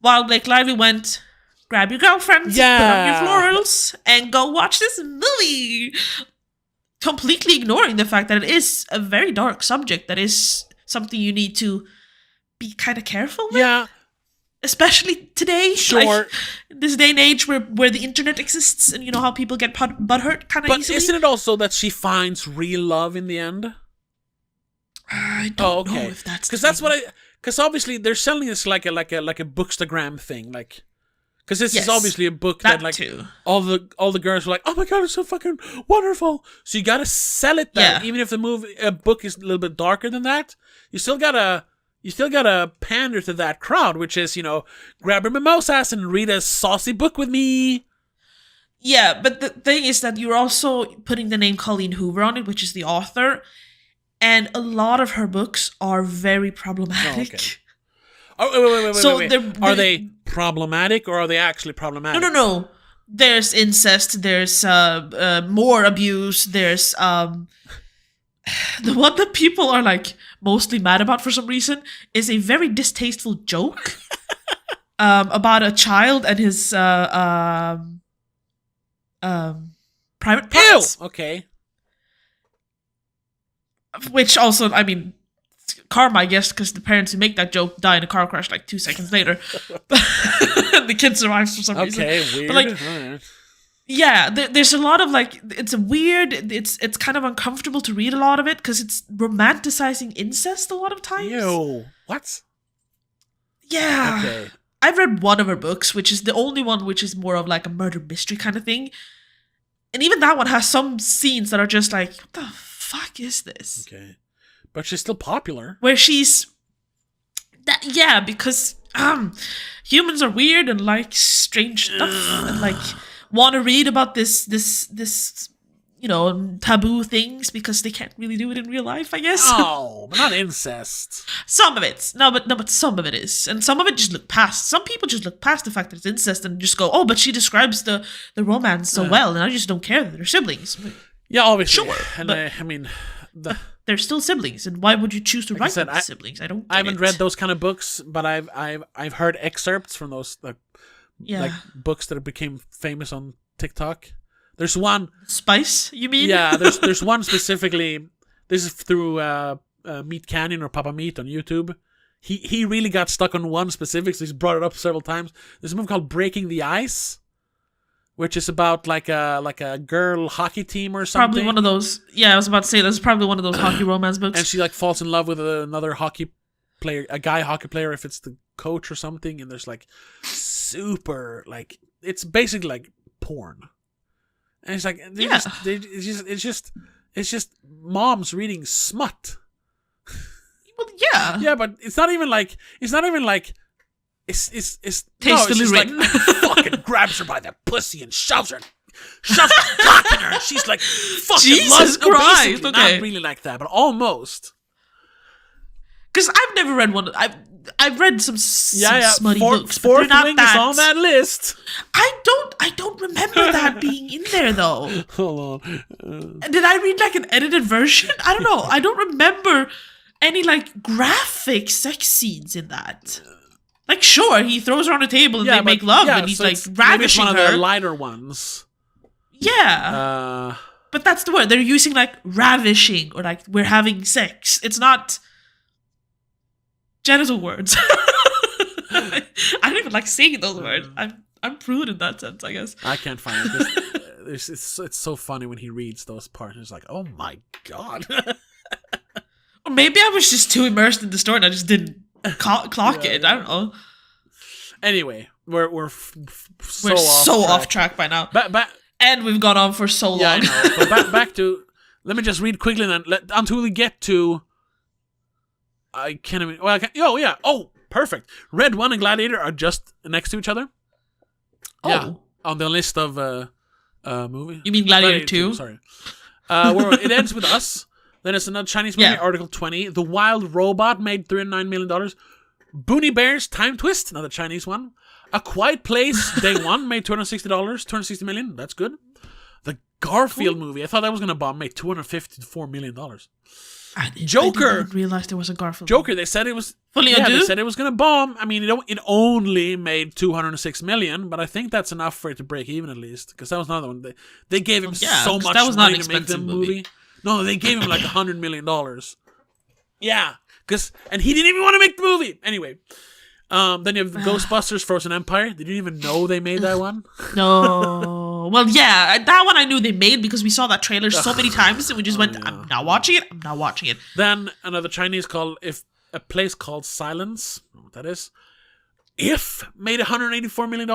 While Blake Lively went, grab your girlfriends, put on your florals, and go watch this movie. Completely ignoring the fact that it is a very dark subject that is something you need to be kind of careful with. Yeah. Especially today. Sure. Like, this day and age where the internet exists and you know how people get butthurt kind of easily. But isn't it also that she finds real love in the end? I don't know if that's... Because obviously they're selling this like a bookstagram thing, like... Because this is obviously a book that like too. all the girls are like, oh my god, it's so fucking wonderful. So you gotta sell it that even if a book is a little bit darker than that, you still gotta pander to that crowd, which is, grab your mimosas and read a saucy book with me. Yeah, but the thing is that you're also putting the name Colleen Hoover on it, which is the author. And a lot of her books are very problematic. Oh, okay. Oh, wait. So Are they problematic or are they actually problematic? No. There's incest. There's more abuse. There's the one that people are like mostly mad about for some reason is a very distasteful joke about a child and his private parts. Ew! Okay. Which also, I mean, karma, I guess, because the parents who make that joke die in a car crash like 2 seconds later. The kid survives for some reason. Okay, weird. But like, yeah, there's a lot of like, it's a weird, it's kind of uncomfortable to read a lot of it because it's romanticizing incest a lot of times. Ew. What? Yeah. Okay. I've read one of her books, which is the only one which is more of like a murder mystery kind of thing. And even that one has some scenes that are just like, what the fuck is this? Okay. But she's still popular. Where she's... yeah, because humans are weird and like strange stuff and like want to read about this taboo things because they can't really do it in real life, I guess. Oh, but not incest. Some of it. No, but some of it is. And some of it just look past. Some people just look past the fact that it's incest and just go, oh, but she describes the romance so well and I just don't care that they're siblings. Yeah, obviously. Sure. And but I mean... they're still siblings, and why would you choose to write them as siblings? I haven't read those kind of books, but I've heard excerpts from those like books that became famous on TikTok. There's one Spice, you mean? Yeah, there's one specifically. This is through Meat Canyon or Papa Meat on YouTube. He really got stuck on one specific, so he's brought it up several times. There's a movie called Breaking the Ice, which is about like a girl hockey team or something. Probably one of those. Yeah, I was about to say that's probably one of those hockey romance books. And she like falls in love with another hockey player, a guy hockey player, if it's the coach or something. And there's like super like it's basically like porn. And it's like it's just moms reading smut. Well, yeah. Yeah, but it's not even like It's tastefully written. Like, fucking grabs her by the pussy and shoves the cock in her, and she's like, fucking Jesus Christ. No, okay. Not really like that, but almost. Because I've never read one. I've read some smutty books, but Fourth they're not Wing that. is on that list. I don't remember that being in there though. Hold on. Did I read like an edited version? I don't know. I don't remember any like graphic sex scenes in that. Like, sure, he throws her on a table and they make love, and he's like ravishing one her. of the lighter ones. Yeah, but that's the word. They're using like ravishing or like we're having sex. It's not genital words. I don't even like saying those words. I'm prude in that sense, I guess. I can't find it. It's so funny when he reads those parts. It's like, oh my god. Or maybe I was just too immersed in the story and I just didn't clock it. I don't know. Anyway, we're so off track by now. And we've gone on for so long. Yeah, I know. But back to. Let me just read quickly until we get to. I can't even. Well, Oh, perfect. Red One and Gladiator are just next to each other. Oh. Yeah, on the list of movie. You mean Gladiator 2? Sorry. Where it ends with us. Then it's another Chinese movie, Article 20. The Wild Robot made $39 million. Boonie Bears Time Twist, another Chinese one. A Quiet Place Day 1 made $260 million. That's good. The Garfield movie, I thought that was going to bomb, made $254 million. Joker. I didn't realize there was a Garfield Joker, movie. they said it was... They said it was going to bomb. I mean, it only made $206 million, but I think that's enough for it to break even at least, because that was another one. They gave him so much money to make the movie. No, they gave him like $100 million. Yeah, and he didn't even want to make the movie. Anyway, then you have Ghostbusters: Frozen Empire. Did you even know they made that one? No. Well, yeah, that one I knew they made because we saw that trailer so many times and we just went, I'm not watching it. Then another Chinese called A Place Called Silence. I don't know what that is. If made $184 million.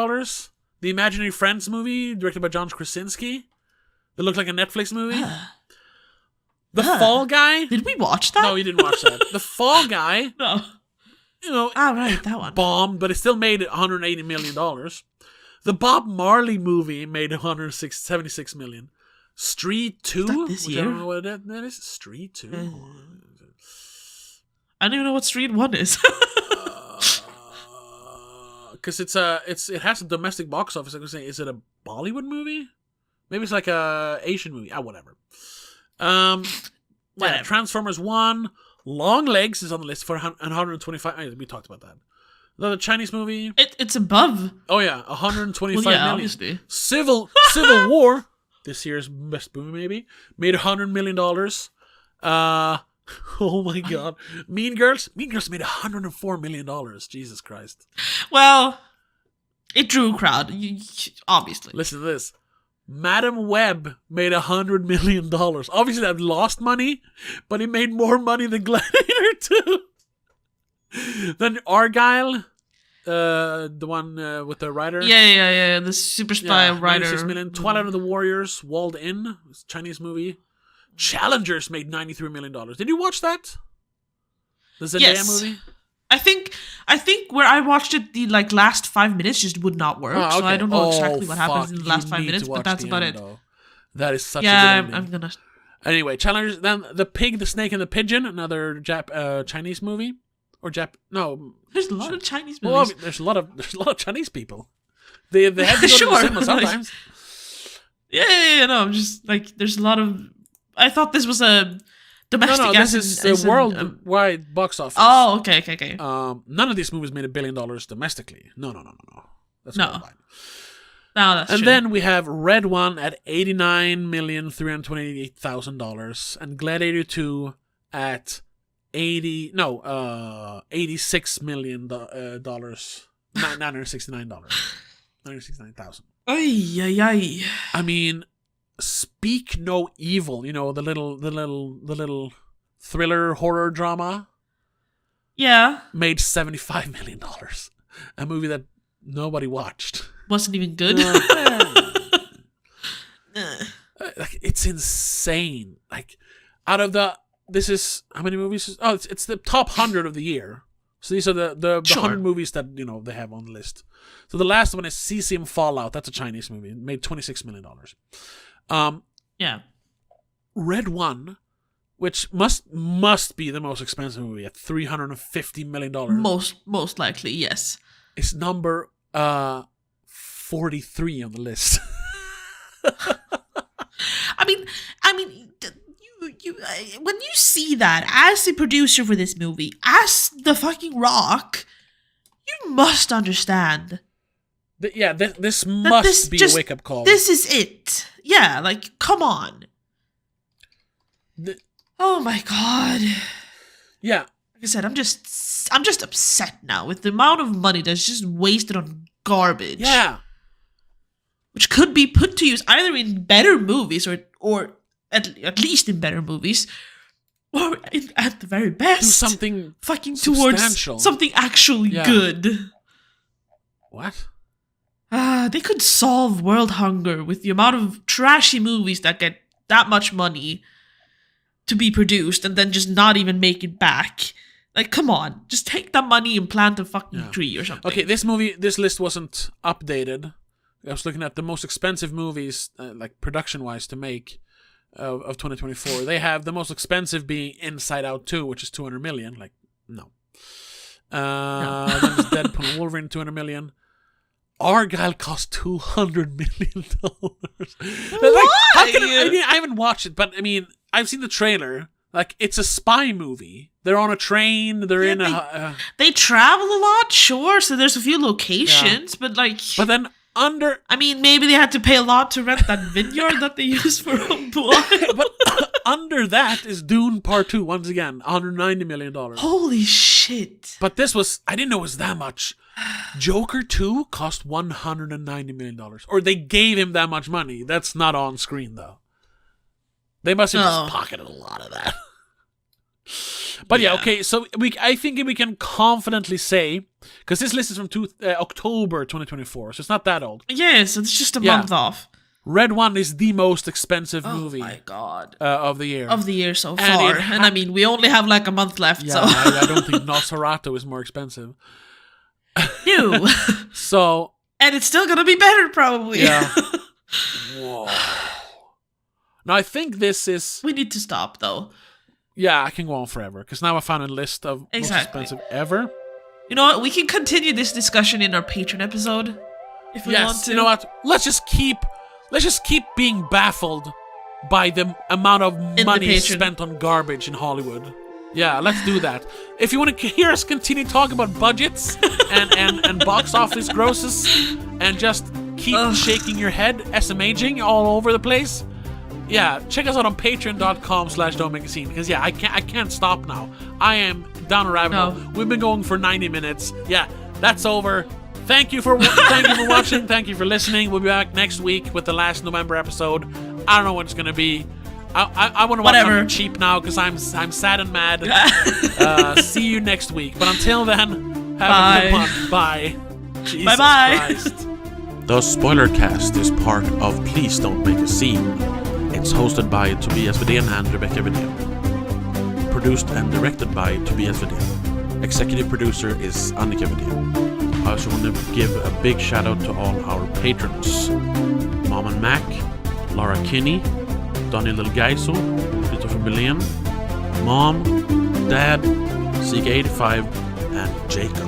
The Imaginary Friends movie, directed by John Krasinski. That looked like a Netflix movie. The Fall Guy. Did we watch that? No, you didn't watch that. The Fall Guy. No. Right, that one. Bombed, but it still made $180 million. The Bob Marley movie made $176 million. Street 2. Was that this year? I don't know what that is. Street 2. I don't even know what Street 1 is. Because it has a domestic box office. I was saying, is it a Bollywood movie? Maybe it's like a Asian movie. Whatever. Yeah, Transformers 1, Long Legs is on the list for 125. We talked about that. The Chinese movie. It's above. Oh yeah, 125 well, yeah, million. Obviously. Civil War, this year's best movie maybe, made $100 million. Oh my god. Mean Girls made $104 million. Jesus Christ. Well, it drew a crowd, obviously. Listen to this. Madam Web made $100 million. Obviously that lost money, but it made more money than Gladiator 2. Then Argyle, the one with the writer. Yeah. The super spy writer. 96 million. Twilight of the Warriors, Walled In, Chinese movie. Challengers made $93 million. Did you watch that? The Zendaya movie? I think where I watched it, the last 5 minutes just would not work. So I don't know exactly what happens in the last 5 minutes, but that's about it. That is such a good ending. I'm gonna. Anyway, Challengers. Then The Pig, the Snake, and the Pigeon, another Chinese movie, No, there's a lot of Chinese movies. Well, there's a lot of Chinese people. They have to go to the cinema sometimes. Yeah. No, I'm just there's a lot of. I thought this was a domestic. No, this is a worldwide box office. Oh, okay. None of these movies made $1 billion domestically. No. That's worldwide. No, that's and true. then we have Red One at $89,328,000 and Gladiator 2 at $86 million, $969,000. Ay. I mean, Speak No Evil, the little thriller horror drama. Yeah. Made $75 million. A movie that nobody watched. Wasn't even good. It's insane. Out of this is how many movies? Oh, it's the top 100 of the year. So these are the 100 movies that they have on the list. So the last one is CCM Fallout. That's a Chinese movie. It made $26 million. Yeah. Red One, which must be the most expensive movie at $350 million. Most likely, yes. It's number 43 on the list. I mean, you when you see that as the producer for this movie, as the fucking Rock, you must understand. This must be a wake-up call. This is it. Yeah, come on. Oh my god. Yeah. Like I said, I'm just upset now with the amount of money that's just wasted on garbage. Yeah. Which could be put to use either in better movies or at least in better movies, or at the very best, do something fucking substantial. Towards something actually good. What? They could solve world hunger with the amount of trashy movies that get that much money to be produced and then just not even make it back. Come on, just take that money and plant a fucking tree or something. Okay, this list wasn't updated. I was looking at the most expensive movies, production-wise, to make of 2024. They have the most expensive being Inside Out 2, which is $200 million. No. Then there's Deadpool and Wolverine, $200 million. Argyle cost $200 million. Why? I haven't watched it, but I've seen the trailer. It's a spy movie. They're on a train. They're in a. They travel a lot, sure. So there's a few locations, but But then maybe they had to pay a lot to rent that vineyard that they use for blood. But under that is Dune Part 2 once again, $190 million. Holy shit! But I didn't know it was that much. Joker 2 cost $190 million. Or they gave him that much money. That's not on screen, though. They must have just pocketed a lot of that. But okay, so I think we can confidently say, because this list is from October 2024, so it's not that old. Yes, it's just a month off. Red One is the most expensive movie. Oh my god. Of the year. Of the year so far. And we only have a month left, so. I don't think Nosferatu is more expensive. No. So. And it's still gonna be better, probably. Yeah. Whoa. Now, I think this is... We need to stop, though. Yeah, I can go on forever because now I found a list of most expensive ever. You know what? We can continue this discussion in our Patreon episode if we want to. You know what? Let's just keep being baffled by the amount of money spent on garbage in Hollywood. Yeah, let's do that. If you want to hear us continue talking about budgets and box office grosses and just keep shaking your head, SMaging all over the place, yeah, check us out on patreon.com/domagazine because I can't stop now. I am down a rabbit hole. We've been going for 90 minutes. Yeah, that's over. Thank you for watching. Thank you for listening. We'll be back next week with the last November episode. I don't know what it's gonna be. I want to watch something cheap now because I'm sad and mad. See you next week. But until then, have a good one. Bye. Jesus Christ. The Spoilercast is part of Please Don't Make a Scene. It's hosted by Tobias Vedén and Rebecca Vedén. Produced and directed by Tobias Vedén. Executive producer is Annika Vedén. I also want to give a big shout out to all our patrons. Mom and Mac, Laura Kinney, Daniel Delgaiso, Christopher Belén, Mom, Dad, Seek85, and Jacob.